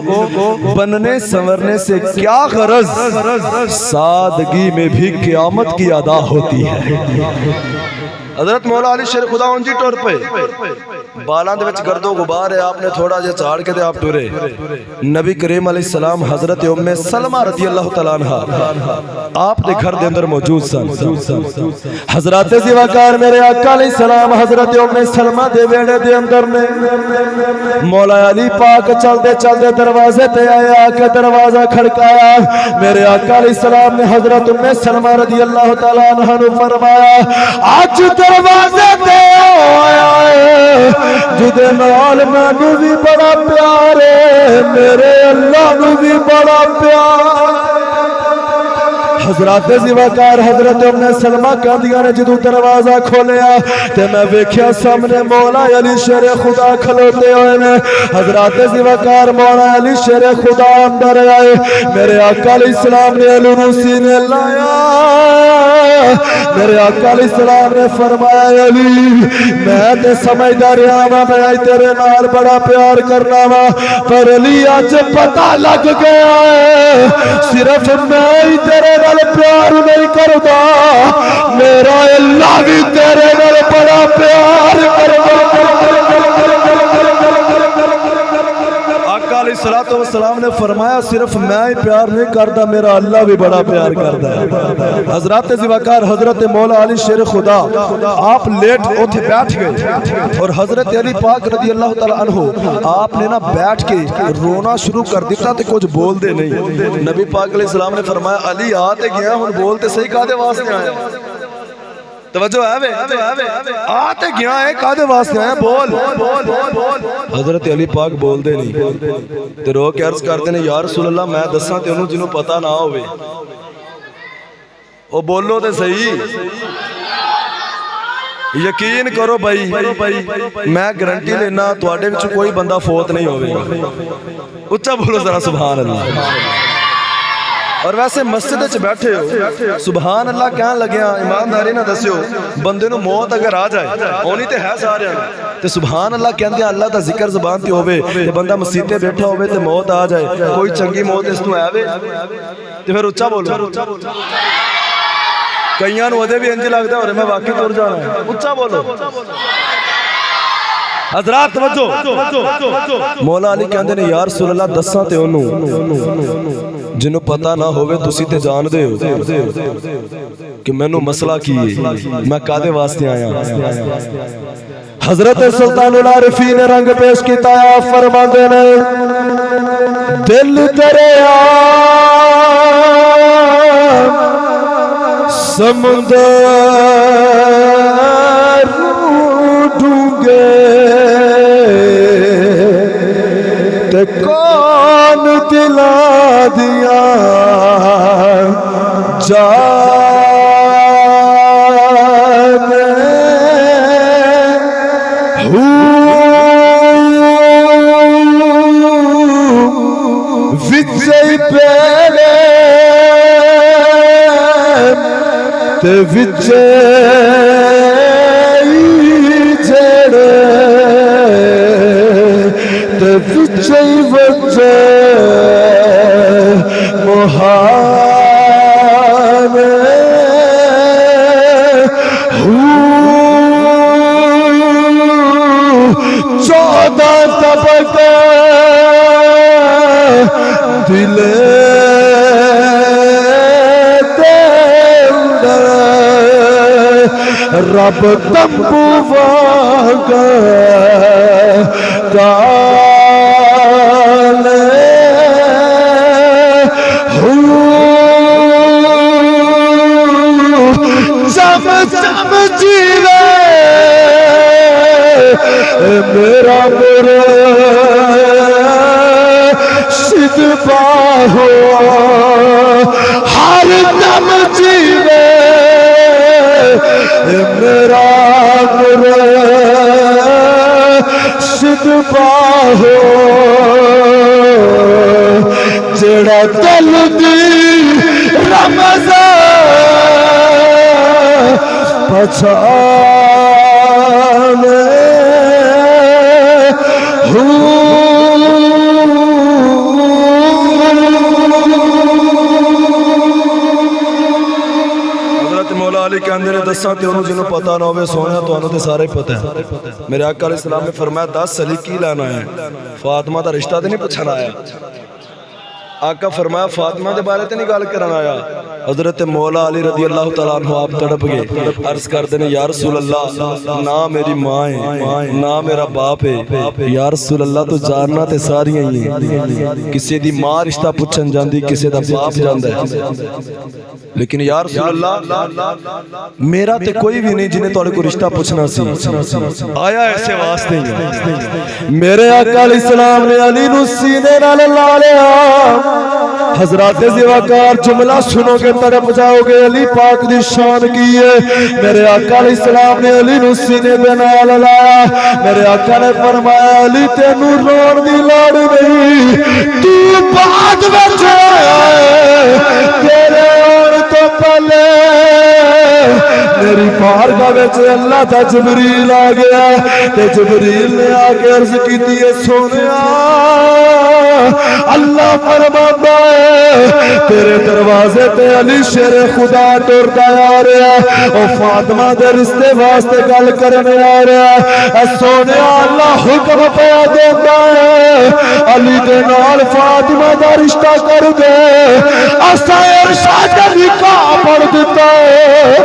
بننے سنورنے سے کیا غرض، سادگی میں بھی قیامت کی ادا ہوتی ہے۔ حضرت مولا علی شیر خدا اونجی ٹور پہ بالاں دے وچ گرد و غبار ہے، آپ نے تھوڑا جے چاڑ کے دے آپ ٹورے، نبی کریم علیہ السلام حضرت ام سلمہ رضی اللہ تعالیٰ عنہ آپ دے گھر دے اندر موجود سن۔ حضرات زیواکار میرے آقا علیہ السلام حضرت ام سلمہ دے ویڑے دے اندر نے مولا علی پاک چل دے دروازے تے آئے، آ کے دروازہ کھڑکایا۔ میرے آقا علیہ السلام نے حضرت ام سلمہ رضی اللہ تعالیٰ عنہ نے فرمایا آج دروازے تے آیا ہے جدے نال مینوں بھی بڑا پیار ہے، میرے اللہ نوں بھی بڑا پیار۔ حضرات زیواکار حضرت ام سلمہ کہندیاں نے جدوں دروازہ کھولیا تے میں ویکھیا سامنے مولا علی شیر خدا کھلوتے ہوئے نے۔ حضرات زیواکار مولا علی شیر خدا اندر آئے، میرے آقا علیہ السلام نے علو سینے لایا، میرے آقا علیہ السلام نے فرمایا علی میں تے سمجھدا رہا وا میں تیرے نال بڑا پیار کرنا وا، پر علی اج پتہ لگ گیا ہے صرف میں ہی تیرے نال پیار نہیں کردا، میرا اللہ بھی تیرے نال بڑا پیار کردا۔ آقا علیہ السلام نے فرمایا صرف میں ہی پیار نہیں کردا، میرا اللہ بھی بڑا پیار کردا ہے۔ حضرات زیواکار حضرت مولا علی شیر خدا آپ لیٹ اوتھے بیٹھ گئے اور حضرت علی پاک رضی اللہ تعالیٰ عنہ آپ نے نا بیٹھ کے رونا شروع کر دیتا تے کچھ بول دے نہیں۔ نبی پاک علیہ السلام نے فرمایا علی آتے گیا ہن بولتے صحیح کہا دے واسطے آئے، توجہ ہے بے، آتے گیا ہے کہا دے واسطے آئے، بول۔ حضرت علی پاک بول دے نہیں تے رو کے عرض کرتے ہیں یا رسول اللہ میں دساں تے انہوں جنہوں پتہ نہ ہوئے او بولو تے صحیح، یقین کرو بھائی میں گارنٹی لینا تواڈے وچ کوئی بندہ فوت نہیں ہوئے گا، اچھا بولو ذرا سبحان اللہ۔ اور ویسے مسجد وچ بیٹھے ہو سبحان اللہ کہن لگیا ایمانداری نہ دسیو بندے نو موت اگر آ جائے ہونی تے ہے سارے تے سبحان اللہ کہندے اللہ دا ذکر زبان تے ہوے تے بندہ مسجد تے بیٹھا ہوے تے موت آ جائے کوئی چنگی موت اس نو آوے تے پھر اچھا بولو، کئیاں نو ودے بھی انج لگدا اور میں واقعی تر جانا ہے، اچھا بولو۔ حضرات توجہ، مولا علی کہندے نے یا رسول اللہ دساں تے اونوں جنوں پتہ نہ ہوے تسی تے جان دے ہو کہ مینوں مسئلہ کی ہے، میں کادے واسطے آیا۔ حضرت سلطان العارفین رنگ پیش کیتا ہے، فرماندے نے دل دریا سمندر ڈونگے تے کون دلا دیا جانے وچے پہلے تے وچے جڑے تے وچے وجے مہانے چودہ طبقے دلے رب تمبو واگا کالے چم چم جیوے میرا مرشد باہو ہر دم جیوے میرا مرشد باہو جڑا دل دی رمضان پہچانے علی کے اندر دساں تے انہوں جنہوں پتہ نہ ہوئے سونا تو انہوں تے سارے پتہ ہے میرے آقا علیہ السلام نے فرمایا 10 علی کی لانا ہے فاطمہ دا رشتہ تے نہیں پوچھنا آیا آقا فرمایا فاطمہ دے بارے تے نہیں گل کرنا آیا حضرت مولا علی رضی اللہ تعالیٰ عنہ آپ تڑپ گئے عرض کر دینے یا رسول اللہ نہ میری ماں ہے نہ میرا باپ ہے یا رسول اللہ تو جاننا تے ساری ہیں کسی دی ماں رشتہ پوچھن جاندی کسی دا باپ جاندہ ہے لیکن یا رسول اللہ میرا تے کوئی بھی نہیں جنہیں توڑے کو رشتہ پوچھنا سی آیا ایسے واسطے ہیں میرے آقا علیہ السلام نے علی نو سینے نال لا لیا حضرات زیوکار جملہ سنو گے تڑپ جاؤ گے علی پاک دی شان کی ہے میرے آقا علیہ السلام نے علی نو سینے دے نال لایا میرے آقا نے فرمایا علی تینوں رون دی لوڑ نہیں تو بعد وچ تیرے اور تو پہلے میری بارگاہ وچ اللہ دا جبریل آ گیا تے جبریل نے آ کے عرض کیتی ہے سونیا اللہ فرماتا ہے تیرے دروازے تے علی شیر خدا ٹرتا آ رہا اور فاطمہ دے رشتے واسطے گل کرنے آ رہا اے سونیا اللہ حکم پیا دیتا ہے علی دے نال فاطمہ دا رشتہ کر دے اسا ارشاد دا نکاح پڑھ دیتا ہے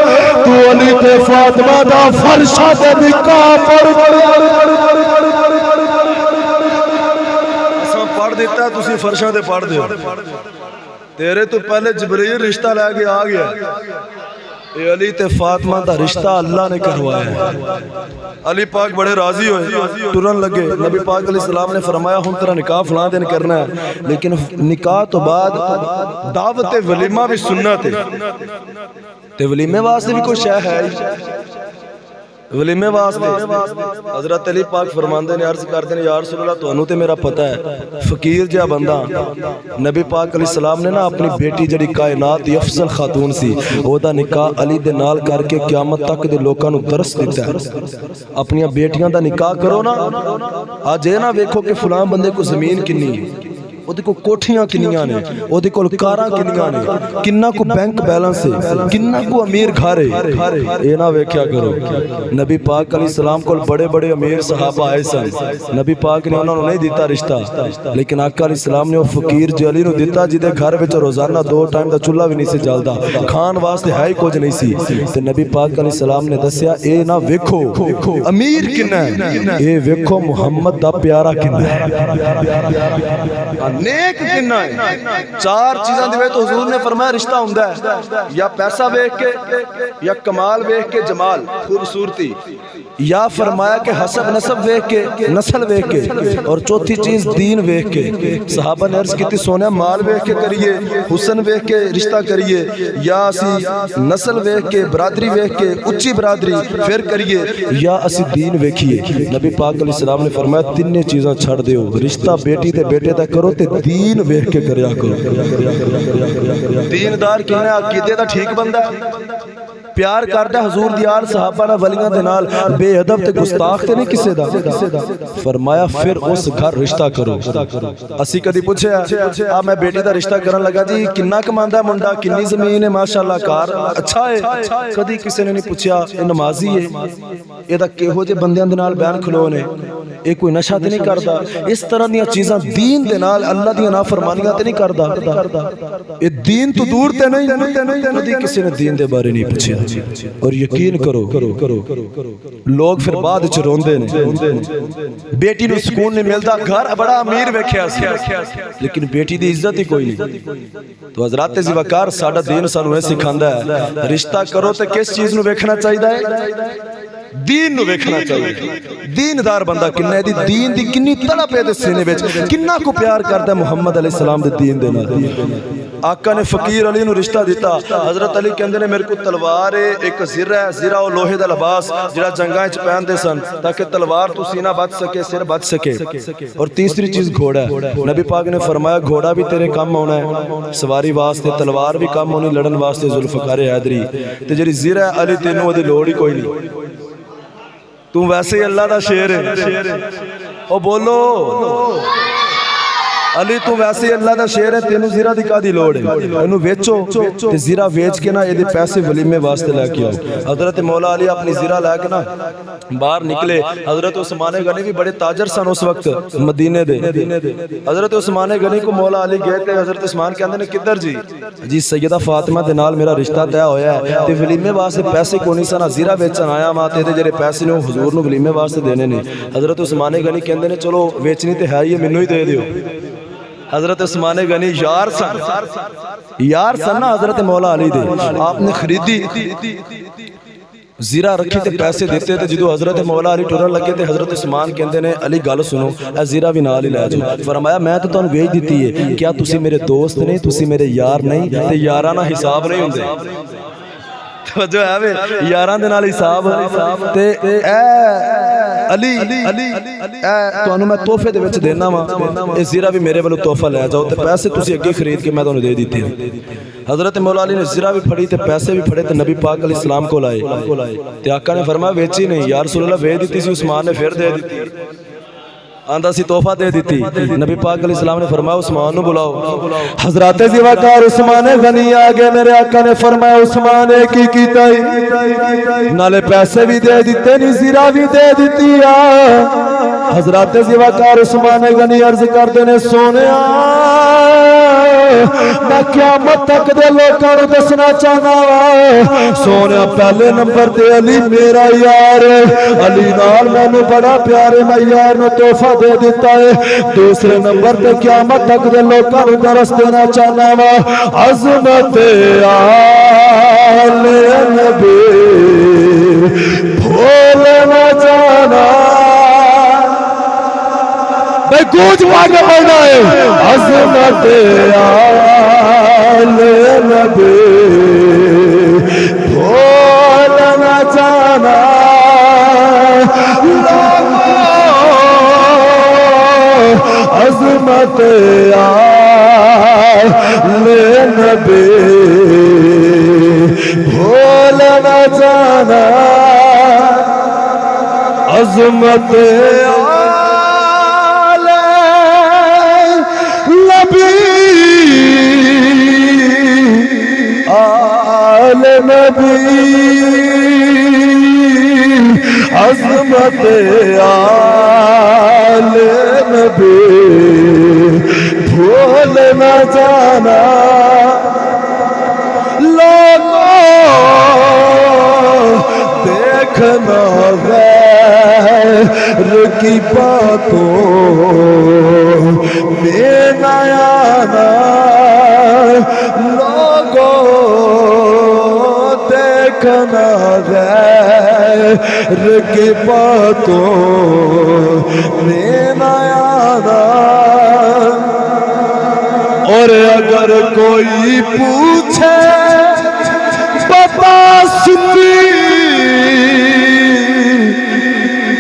تو علی تے فاطمہ دا فرشہ دے نکاح پڑھ دیتا تسی فرشاں دے پڑھ دیو تیرے تو پہلے جبریل رشتہ لے کے آ گیا اے علی تے فاطمہ دا رشتہ اللہ نے کروایا ہے علی پاک بڑے راضی ہوئے ٹرن لگے نبی پاک علیہ السلام نے فرمایا ہم تیرا نکاح فلاں دن کرنا ہے لیکن نکاح تو بعد دعوت ولیمہ بھی سننا تے ولیمے واسطے بھی کوئی شے ہے ولیمے واسطے حضرت علی پاک فرماندے نے عرض کردے نے یا رسول اللہ تانوں تے میرا پتہ ہے فقیر جا بندہ نبی پاک علیہ السلام نے نا اپنی بیٹی جڑی کائنات دی افضل خاتون سی او دا نکاح علی دے نال کر کے قیامت تک دے لوکاں نوں درس دیتا ہے اپنی بیٹیاں دا نکاح کرو نا اج اے نہ ویکھو کہ فلاں بندے کو زمین کنی ہے وہ کو کوٹھیاں کنیاں نے وہ کو کاراں کنیاں نے کنہ کو بینک بیلنس ہے کنہ کو امیر گھارے اے نہ ویکھیا کرو نبی پاک علیہ السلام کو بڑے بڑے امیر صحابہ آئے سن نبی پاک نے انہوں نے نہیں دیتا رشتہ لیکن آقا علیہ السلام نے وہ فقیر جو علی نو دیتا جدے گھر وچ روزانہ 2 ٹائم دا چولہا بھی نہیں سی جلدا کھان واسطے ہے ہی کچھ نہیں سی تے نبی پاک علیہ السلام نے دسیا اے نہ ویکھو امیر کنہ ہے اے ویکھو محمد دا پیارا کنہ ہے نیک کنہ ہے 4 چیزاں دے تو حضور نے فرمایا رشتہ ہوندا ہے یا پیسہ ویکھ کے یا کمال ویکھ کے جمال خوبصورتی یا فرمایا کہ حسب نسب ویکھ کے نسل ویکھ کے اور چوتھی چیز دین ویکھ کے صحابہ نے عرض کیتی سونا مال ویکھ کے کریے حسن ویکھ کے رشتہ کریے یا اسی نسل ویکھ کے برادری ویکھ کے اونچی برادری پھر کریے یا اسی دین ویکھیے نبی پاک علیہ السلام نے فرمایا 3 چیزاں چھڑ دیو رشتہ بیٹی تے بیٹے دا کرو تے دین ویکھ کے کریا کرو دیندار کہنے عقیدے دا ٹھیک بندہ پیار کردا حضور دی آل صحابہ نال ولیاں دے نال بے ادب تے گستاخ تے نہیں کسے دا فرمایا پھر اس گھر رشتہ کرو اسی کدی پوچھیا میں بیٹے دا رشتہ کرن لگا جی کنا کماندا ہے منڈا کنی زمین ہے ماشاءاللہ کار اچھا ہے کدی کسے نے نہیں پوچھیا اے نمازی ہے اے دا کیہو جے بندیاں دے نال بیان کھلو نے اے کوئی نشہ تے نہیں کردا اس طرح دیاں چیزاں دین دے نال اللہ دیاں نافرمانیاں تے نہیں کردا اے دین تو دور تے نہیں کدی کسی نے دین دے بارے نہیں پوچھیا اور یقین کرو لوگ پھر بعد وچ روندے نے بیٹی نو سکون نہیں ملدا گھر بڑا امیر ویکھیا سی لیکن بیٹی دی عزت ہی کوئی نہیں تو حضرات زیوکار ساڈا دین سانوں اے سکھاندا ہے رشتہ کرو تے کس چیز نو ویکھنا چاہیدا ہے دین نو ویکھنا چاہیے دیندار بندہ کنہ ہے دی دین دی کنی تڑپ ہے دے سینے وچ کنہ کو پیار کردا ہے محمد علیہ السلام دے دین دے نال آقا نے فقیر علی نو رشتہ دیتا حضرت علی کہندے نے میرے کو تلوار ہے ایک زرہ ہے زرہ او لوہے دا لباس جڑا جنگاں وچ پہندے سن تاکہ تلوار تو سینہ بچ سکے سر بچ سکے اور تیسری چیز گھوڑا ہے نبی پاک نے فرمایا گھوڑا بھی تیرے کم ہونا ہے سواری واسطے تلوار بھی کم ہونی لڑن واسطے ذوالفقار حیدری تے جڑی زرہ علی تینوں او دی لوڑ ہی کوئی نہیں تم ویسے ہی اللہ دا شیر ہے او بولو علی تو ویسے ہی اللہ دا شیر ہے تینوں زیرہ دی کا دی لوڑ ہے انہوں ویچو تے زیرہ ویچ کے نا یہ دے پیسے ولیمے واسطے لے کے آؤ حضرت مولا علی اپنی زیرہ لے کے نا باہر نکلے حضرت عثمان غنی بھی بڑے تاجر سن اس وقت مدینے دے حضرت عثمان غنی کو مولا علی گئے تھے حضرت عثمان کے اندر نے کدھر جی سیدہ فاطمہ دے نال میرا رشتہ طے ہویا ہے تے ولیمے واسطے پیسے کو نہیں سنا زیرہ ویچن آیا ماں تے جڑے پیسے نے حضور نو ولیمے واسطے دینے نے حضرت عثمان غنی کہندے نے چلو ویچنی تے ہے یہ مینوں ہی دے دیو حضرت عثمان غنی یار سن نا حضرت مولا علی دے آپ نے خریدی زیرہ رکھی تے پیسے دیتے تے جدو حضرت مولا علی ٹرن لگے تے حضرت عثمان کہندے نے علی گل سنو اے زیرہ بھی نال ہی لے جاؤ فرمایا میں تو تانوں ویچ دتی ہے کیا تسی میرے دوست نہیں تسی میرے یار نہیں تے یارانہ حساب نہیں ہوندے توجہ ہے وے یاراں دے نال حساب تے اے علی تانوں میں تحفے دے وچ دینا وا اے زیرہ بھی میرے والوں تحفہ لے جاؤ تے پیسے تسی اگے خرید کے میں تانوں دے دیتے ہیں حضرت مولا علی نے زیرہ بھی پھڑی تے پیسے بھی پھڑے تے نبی پاک علیہ السلام کو لائے تے آقا نے فرمایا ویچی نہیں یا رسول اللہ ویچ دیتی سی عثمان نے پھر دے دیتی آندہ سی تحفہ دے دیتی نبی پاک علیہ السلام نے فرمایا عثمان نو بلاؤ حضرات زیوکار عثمان غنی آگے میرے آقا نے فرمایا عثمان کی کیتا ہی نالے پیسے بھی دے دیتے نہیں زیرہ بھی دے دیتی حضرات زیوکار عثمان غنی عرض کردے نے سونے میں قیامت تک دے لوکاں نوں دسنا چاہنا وا سونے پہلے نمبر تے علی میرا یار علی نال مینوں بڑا پیار ہے میں یار نوں تحفہ دے دیتا ہے دوسرے نمبر تے قیامت تک دے لوکاں نوں درس دینا چاہنا وا عظمت آل نبی بھول نہ جانا بھائی گونج پاکے پڑھنا ہے عظمت آل نبی بھول نہ جانا عظمت آل نبی بھول نہ جانا عظمت آل نبی عظمت آل نبی بھول نہ جانا لوگوں دیکھنا غیر کی باتوں میں نہ آنا لوگوں دیکھنا غیر کی باتوں میں نہ آنا اور اگر کوئی پوچھے بتا سنی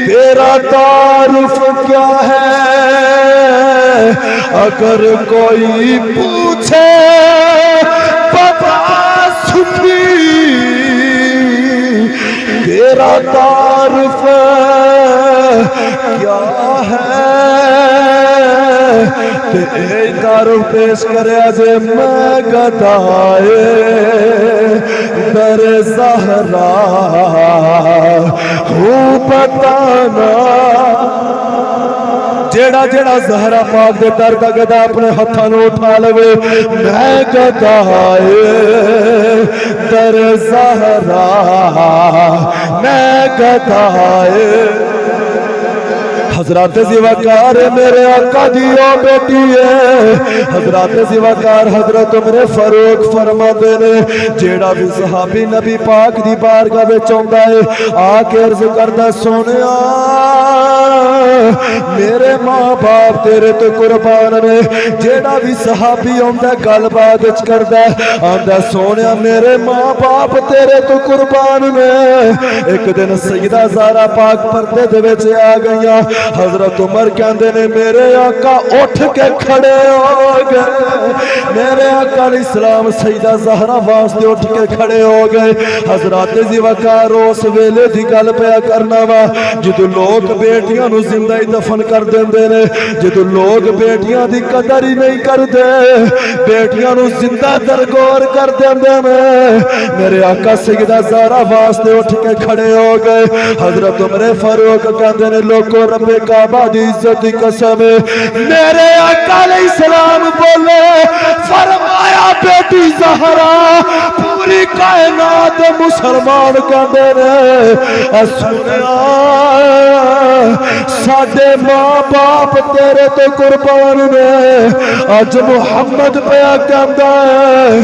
تیرا تعارف کیا ہے اگر کوئی پوچھے بتا سنی تیرا تعارف کیا ہے تے تعارف پیش کرے جے میں گدائے در زہرا ہوں بتانا جیڑا جیڑا زہرا پاک دے در دا گدا اپنے ہتھاں نوں اٹھا لوے میں گدائے در زہرا میں گدائے حضرات زیوکار میرے آقا دی او بیٹی ہے حضرات زیوکار حضرت عمر فاروق فرما دینے جیڑا بھی صحابی نبی پاک دی بارگاہ وچ آندا ہے آ کے عرض کردا سونیا میرے ماں باپ تیرے تو قربان نے جیڑا بھی صحابی آندا گل بات وچ کردا آندا سونیا میرے ماں باپ تیرے تو قربان نے ایک دن سیدہ زہرا پاک پردے دے وچ آ گئیاں حضرت عمر کہندے نے میرے آقا اٹھ کے کھڑے ہو گئے میرے آقا علیہ السلام سیدہ زہرا واسطے اٹھ کے کھڑے ہو گئے حضرات زیوکار اس ویلے دی گل پیا کرنا وا جدوں لوگ بیٹیاں نو زندہ ہی دفن کر دیندے نے جدوں لوگ بیٹیاں دی قدر ہی نہیں کردے بیٹیاں نو زندہ درگور کر دیندے نے میرے آقا سیدہ زہرا واسطے اٹھ کے کھڑے ہو گئے حضرت عمر فاروق کہندے نے لوگوں رب کعبہ دی عزت دی قسم میرے آقا علیہ السلام بولے فرمایا بیٹی زہرا پوری کائنات مسلمان کہندے نے سنیا ساڈے ماں باپ تیرے تو قربان نے اج محمد پیا کہندا ہے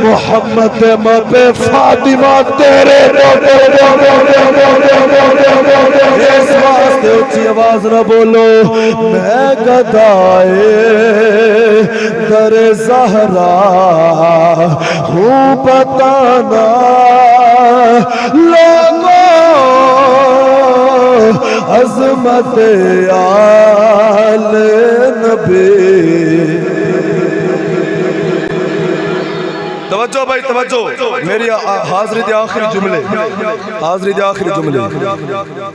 محمد دے ماں پہ فاطمہ تیرے اس واسطے اچھی آواز نہ بولو میں گدائے در زہرا ہوں بتانا لوگوں عظمت آل نبی توجہ بھائی توجہ میری حاضری دے آخری جملے حاضری دے آخری جملے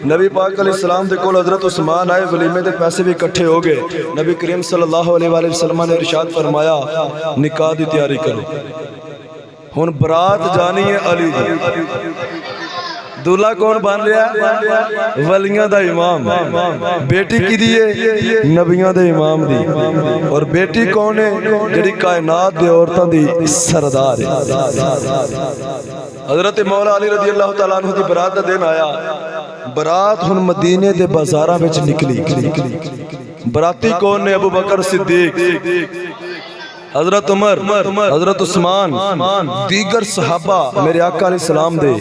نبی پاک علیہ السلام دے کول حضرت عثمان آئے ولیمے دے پیسے بھی اکٹھے ہو گئے نبی کریم صلی اللہ علیہ وآلہ وسلم نے ارشاد فرمایا نکاح دی تیاری کرو ہن برات جانی ہے علی دی دولہا کون بن رہا ولیاں دا امام بیٹی کی دیئے نبیاں دے امام دی اور بیٹی کون ہے جڑی کائنات دے عورتاں دی سردار ہے حضرت مولا علی رضی اللہ تعالیٰ عنہ دی برات دا دن آیا برات ہن مدینے دے بازاراں وچ نکلی براتی کون نے ابو بکر صدیق حضرت عمر حضرت عثمان دیگر صحابہ میرے آقا علیہ السلام دے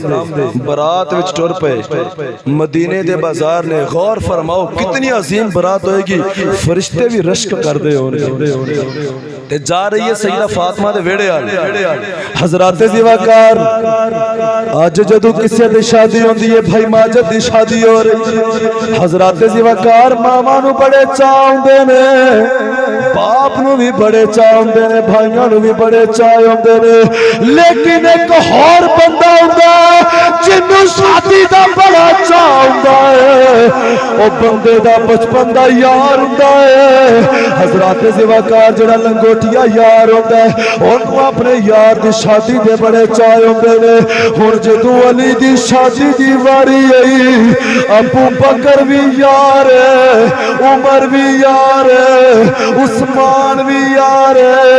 برات وچ ٹر پے مدینے دے بازار نے غور فرماؤ کتنی عظیم برات ہوئے گی فرشتے بھی رشک کر دے ہونے تے جا رہی ہے سیدہ فاطمہ دے ویڑے آلے حضرات زیوکار آج جدو کسی دے شادی ہوندی ہے بھائی ماجد دی شادی ہو رہی حضرات زیوکار ماما نو بڑے چاہندے نے باپ نو بھی بڑے چاہندے نے بھائیاں نو بھی بڑے چاہندے نے لیکن ایک اور بندہ ہوندا جنوں شادی دا بڑا چاہندا ہے او بندے دا بچپن دا یار ہوندا ہے حضرات زیوکار جڑا لنگوٹیا یار ہوندا ہے اونوں اپنے یار دی شادی دے بڑے چاہ ہوندے نے ہن جدوں علی دی شادی دی واری آئی ابو بکر بھی یار ہے عمر بھی یار ہے عثمان بھی یار ہے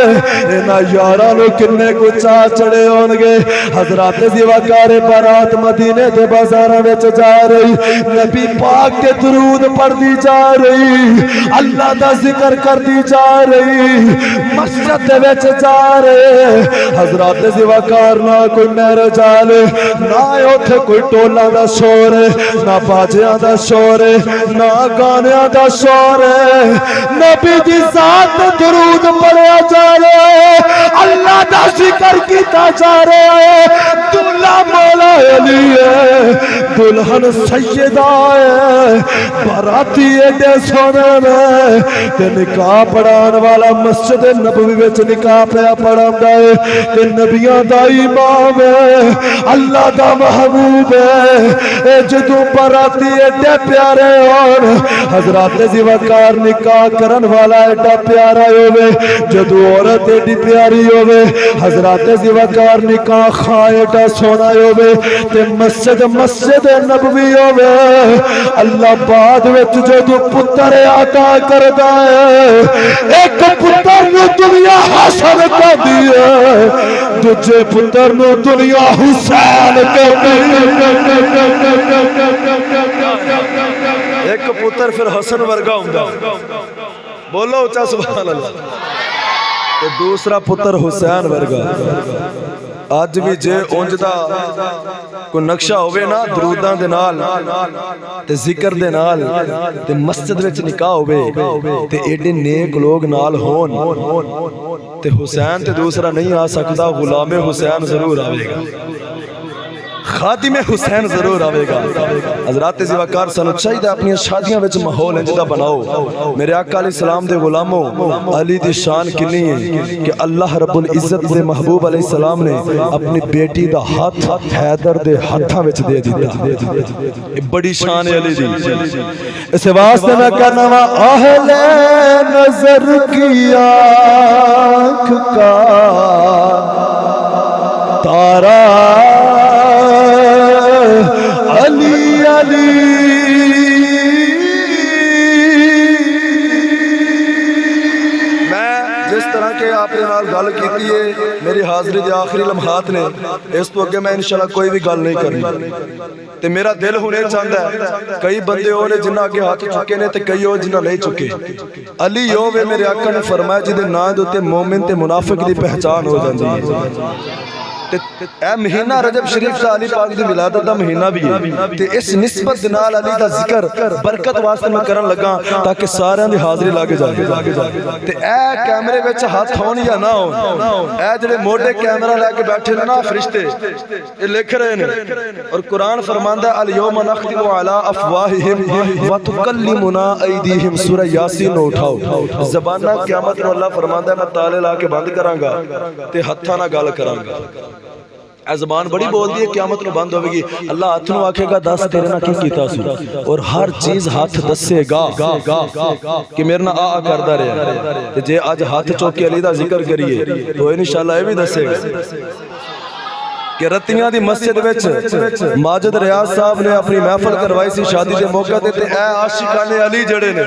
انہاں یاراں نوں کنے کو چاہ چڑھے ہون گے حضرات زیوکار برات مدینے دے بازاراں وچ جا رہی نبی پاک کے درود پڑھدی جا رہی اللہ دا ذکر کردی جا رہی مسجد دے وچ جا رہے حضرات زیوکار نہ کوئی میرج آلے نہ اوتھے کوئی ٹولا دا شور ہے نہ باجیاں دا شور ہے نہ گانیاں دا شور ہے نبی دی ذات درود پڑھیا جا رہا ہے اللہ دا ذکر کیتا جا رہا ہے دلہا مولا علی ہے دلہن سیدہ ہے باراتی ایڈے سونے میں تے نکاح پڑھان والا مسجد نبوی وچ نکاح پیا پڑھاندا ہے تے نبیاں دا امام ہے اللہ دا محبوب ہے اے جدوں باراتی ایڈے پیارے ہون حضرات زیوکار نکاح کرن والا ایڈا پیارا ہوے جدوں عورت ایڈی پیاری ہوے حضرات زیوکار نکاح خاں ایڈا سونا ہوے تے مسجد نبوی ہوے اللہ بعد وچ جدوں پتر عطا کردا ہے ایک پتر نو دنیا حسن کہندی ہے دوجے پتر نو دنیا حسین کہندی ہے ایک پتر پتر پھر حسن ورگا ہوندا بولو اچھا سبحان اللہ تے دوسرا پتر حسین ورگا اج بھی جے اونج دا کوئی نقشہ ہوئے نا دروداں دے نال تے ذکر دے نال تے مسجد وچ نکاح ہوئے تے ایڈے نیک لوگ نال ہون تے حسین تے دوسرا نہیں آ سکتا غلام حسین ضرور آوے گا خادم حسین ضرور آوے گا حضرات زیوکار سانو چاہیے اپنی شادیاں وچ ماحول انجدا بناؤ میرے آقا علیہ السلام دے غلاموں علی دی شان کنی ہے کہ اللہ رب العزت دے محبوب علیہ السلام نے اپنی بیٹی دا ہاتھ حیدر دے ہاتھاں وچ دے دیتا یہ بڑی شان ہے علی دی اس واسطے میں کہنا وا اہل نظر کی آنکھ کا تارا علی علی میں جس طرح کے آپ نے نال گل کیتی ہے میری حاضری دے آخری لمحات نے اس تو اگے میں انشاءاللہ کوئی بھی گل نہیں کرنی تے میرا دل ہونے چاہتا ہے کئی بندے ہو نے جنہاں اگے ہاتھ چکے نے تے کئی ہو جنہاں نہیں چکے علی یو وے میرے آقا نے فرمایا جدے نام دے تے مومن تے منافق دی پہچان ہو جاندی ہے اے مہینہ رجب شریف دا علی پاک دی ولادت دا مہینہ بھی ہے تے اس نسبت نال علی دا ذکر برکت واسطے میں کرن لگا تاکہ سارے دی حاضری لگ جائے تے اے کیمرے وچ ہاتھ ہون یا نہ ہون اے جڑے موٹے کیمرہ لے کے بیٹھے نا فرشتے یہ لکھ رہے ہیں اور قرآن فرماندا ہے الیوم نختم علی افواہہم وتکلمنا ایدیہم سورہ یاسین اٹھاؤ زبانہ قیامت نو اللہ فرماندا ہے میں تالے لا کے بند کراں گا تے ہتھاں نال گل کراں گا اے زبان بڑی بول دی ہے قیامت نو بند ہوے گی اللہ ہاتھ نو آکھے گا دس تیرے نال کی کیتا سی اور ہر چیز ہاتھ دسے گا کہ میرے نال آ کردا رہیا تے جے اج ہاتھ چوک کے علی دا ذکر کریے تو انشاءاللہ اے بھی دسے گا کہ رتیاں دی مسجد وچ ماجد ریاض صاحب نے اپنی محفل کروائی سی شادی دے موقع تے اے عاشقان علی جڑے نے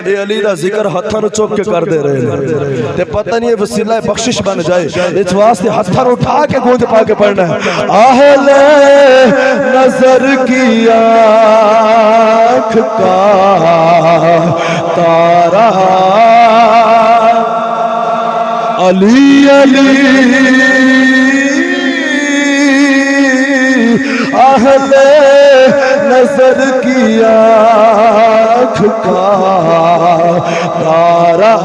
اے علی دا ذکر ہتھاں نو چوک کے کر دے رہے نے تے پتہ نہیں اے وسیلہ بخشش بن جائے اس واسطے ہتھاں نو اٹھا کے گونج پا کے پڑھنا ہے اہل نظر کی آنکھ کا تارا علی علی اہل نظر کی آنکھ کا تارا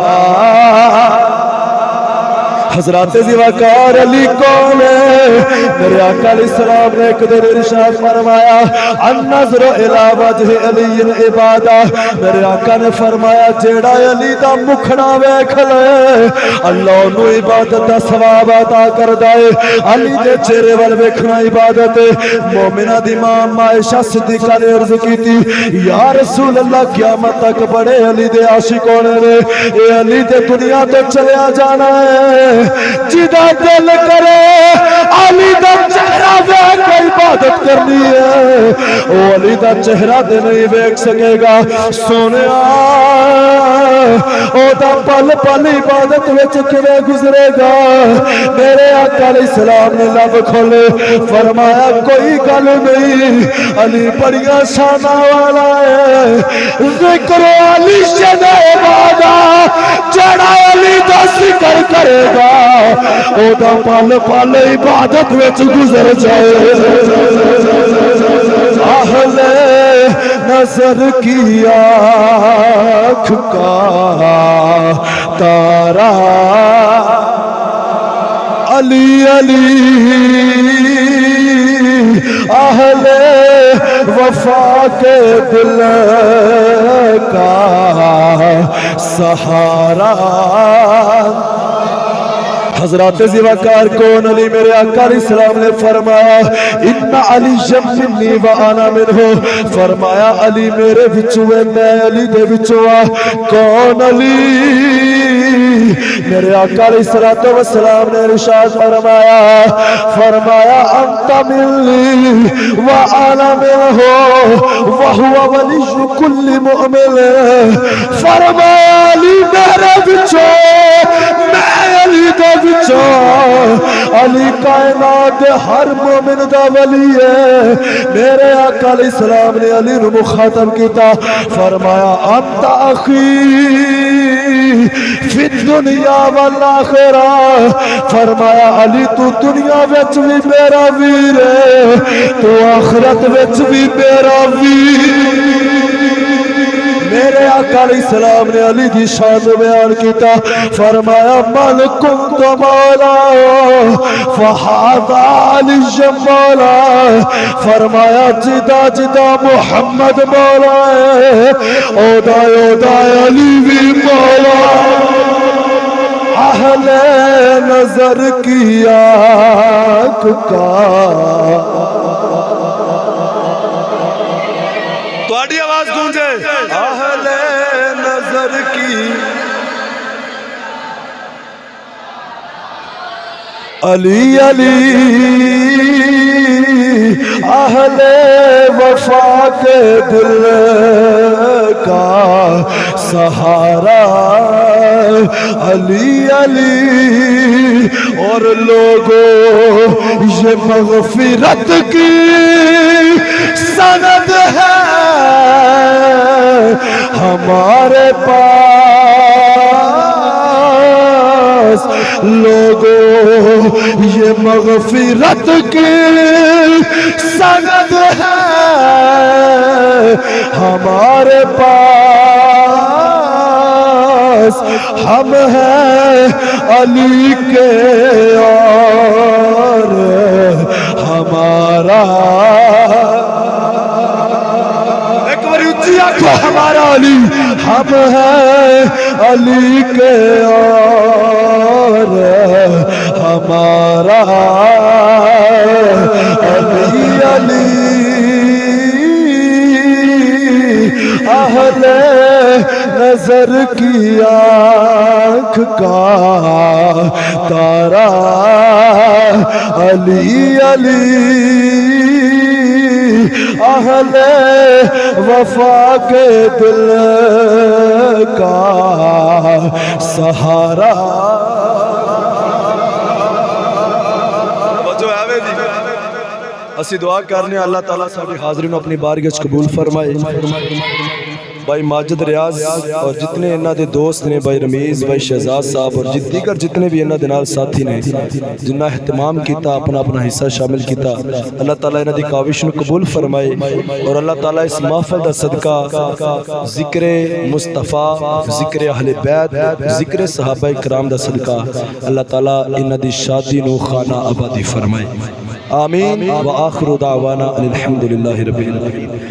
حضرات زیوکار علی کون ہے میرے آقا علیہ السلام نے ایک دن ارشاد فرمایا النظر الی وجہ علی عبادہ میرے آقا نے فرمایا جیڑا علی دا مکھڑا ویکھ لے اللہ نو عبادت دا ثواب عطا کردا ہے علی دے چہرے ول ویکھنا عبادت ہے مومنہ دی ماں عائشہ صدیقہ نے عرض کیتی یا رسول اللہ قیامت تک بڑے علی دے عاشق ہونے نے اے علی دے دنیا تو چلیا جانا ہے جدا دل کرے علی دا چہرہ دیکھ کے عبادت کرنی ہے او علی دا چہرہ دے نہیں دیکھ سکے گا سونے او دا پل پل عبادت وچ کیویں گزرے گا میرے آقا علیہ السلام نے لب کھولے فرمایا کوئی گل نہیں علی بڑیاں شاناں والا ہے ذکر علی شان عبادت جڑا علی دا ذکر کرے گا او دا پل پل عبادت وچ گزر جائے اہل نظر کی آنکھ کا تارا علی علی اہل وفا کے دل کا سہارا حضرات زیوکار کون علی میرے آقا علیہ السلام نے فرمایا ان علی منی و انا منہ فرمایا علی میرے وچوں ہے میں علی دے وچوں آ کون علی میرے آقا علیہ السلام نے ارشاد فرمایا انت منی و انا منہ وهو ولی کل مؤمن فرمایا علی میرے وچوں میں علی دے وچوں علی کائنات ہر مومن دا ولی ہے میرے آقا علیہ السلام نے علی نو مخاطب کیتا فرمایا انت اخی فی الدنیا والآخرہ فرمایا علی تو دنیا وچ بھی میرا ویر ہے تو آخرت وچ بھی میرا ویر میرے آقا علیہ السلام نے علی دی شان بیان کیتا فرمایا من کنت مولا فہذا علی مولا فرمایا جدا جدا محمد مولا ہے اودا علی بھی مولا اہل نظر کی آنکھ کا تواڈی آواز گونجے اہل نظر کی علی علی اہل وفا کے دل کا سہارا علی علی اور لوگوں یہ مغفرت کی سند ہے ہمارے پاس لوگوں یہ مغفرت کی سند ہے ہمارے پاس ہم ہیں علی کے اور ہمارا ہمارا علی ہم ہیں علی کے اور ہمارا علی علی اہل نظر کی آنکھ کا تارا علی علی اہل وفا کے دل کا سہارا اسی دعا کرنے اللہ تعالیٰ ساری حاضرین اپنی بارگاہ وچ قبول فرمائے بھائی ماجد ریاض اور جتنے انہاں دے دوست نے بھائی رمیز بھائی شہزاد صاحب اور دیگر جتنے بھی انہاں دے نال ساتھی نے جنہاں اہتمام کیتا اپنا اپنا حصہ شامل کیتا اللہ تعالیٰ انہاں دی کاوش نو قبول فرمائے اور اللہ تعالیٰ اس محفل دا صدقہ ذکر مصطفیٰ ذکر اہل بیت ذکر صحابہ کرام دا صدقہ اللہ تعالیٰ انہاں دی شادی نو خانہ آبادی فرمائے آمین وآخر دعوانا الحمدللہ رب العالمین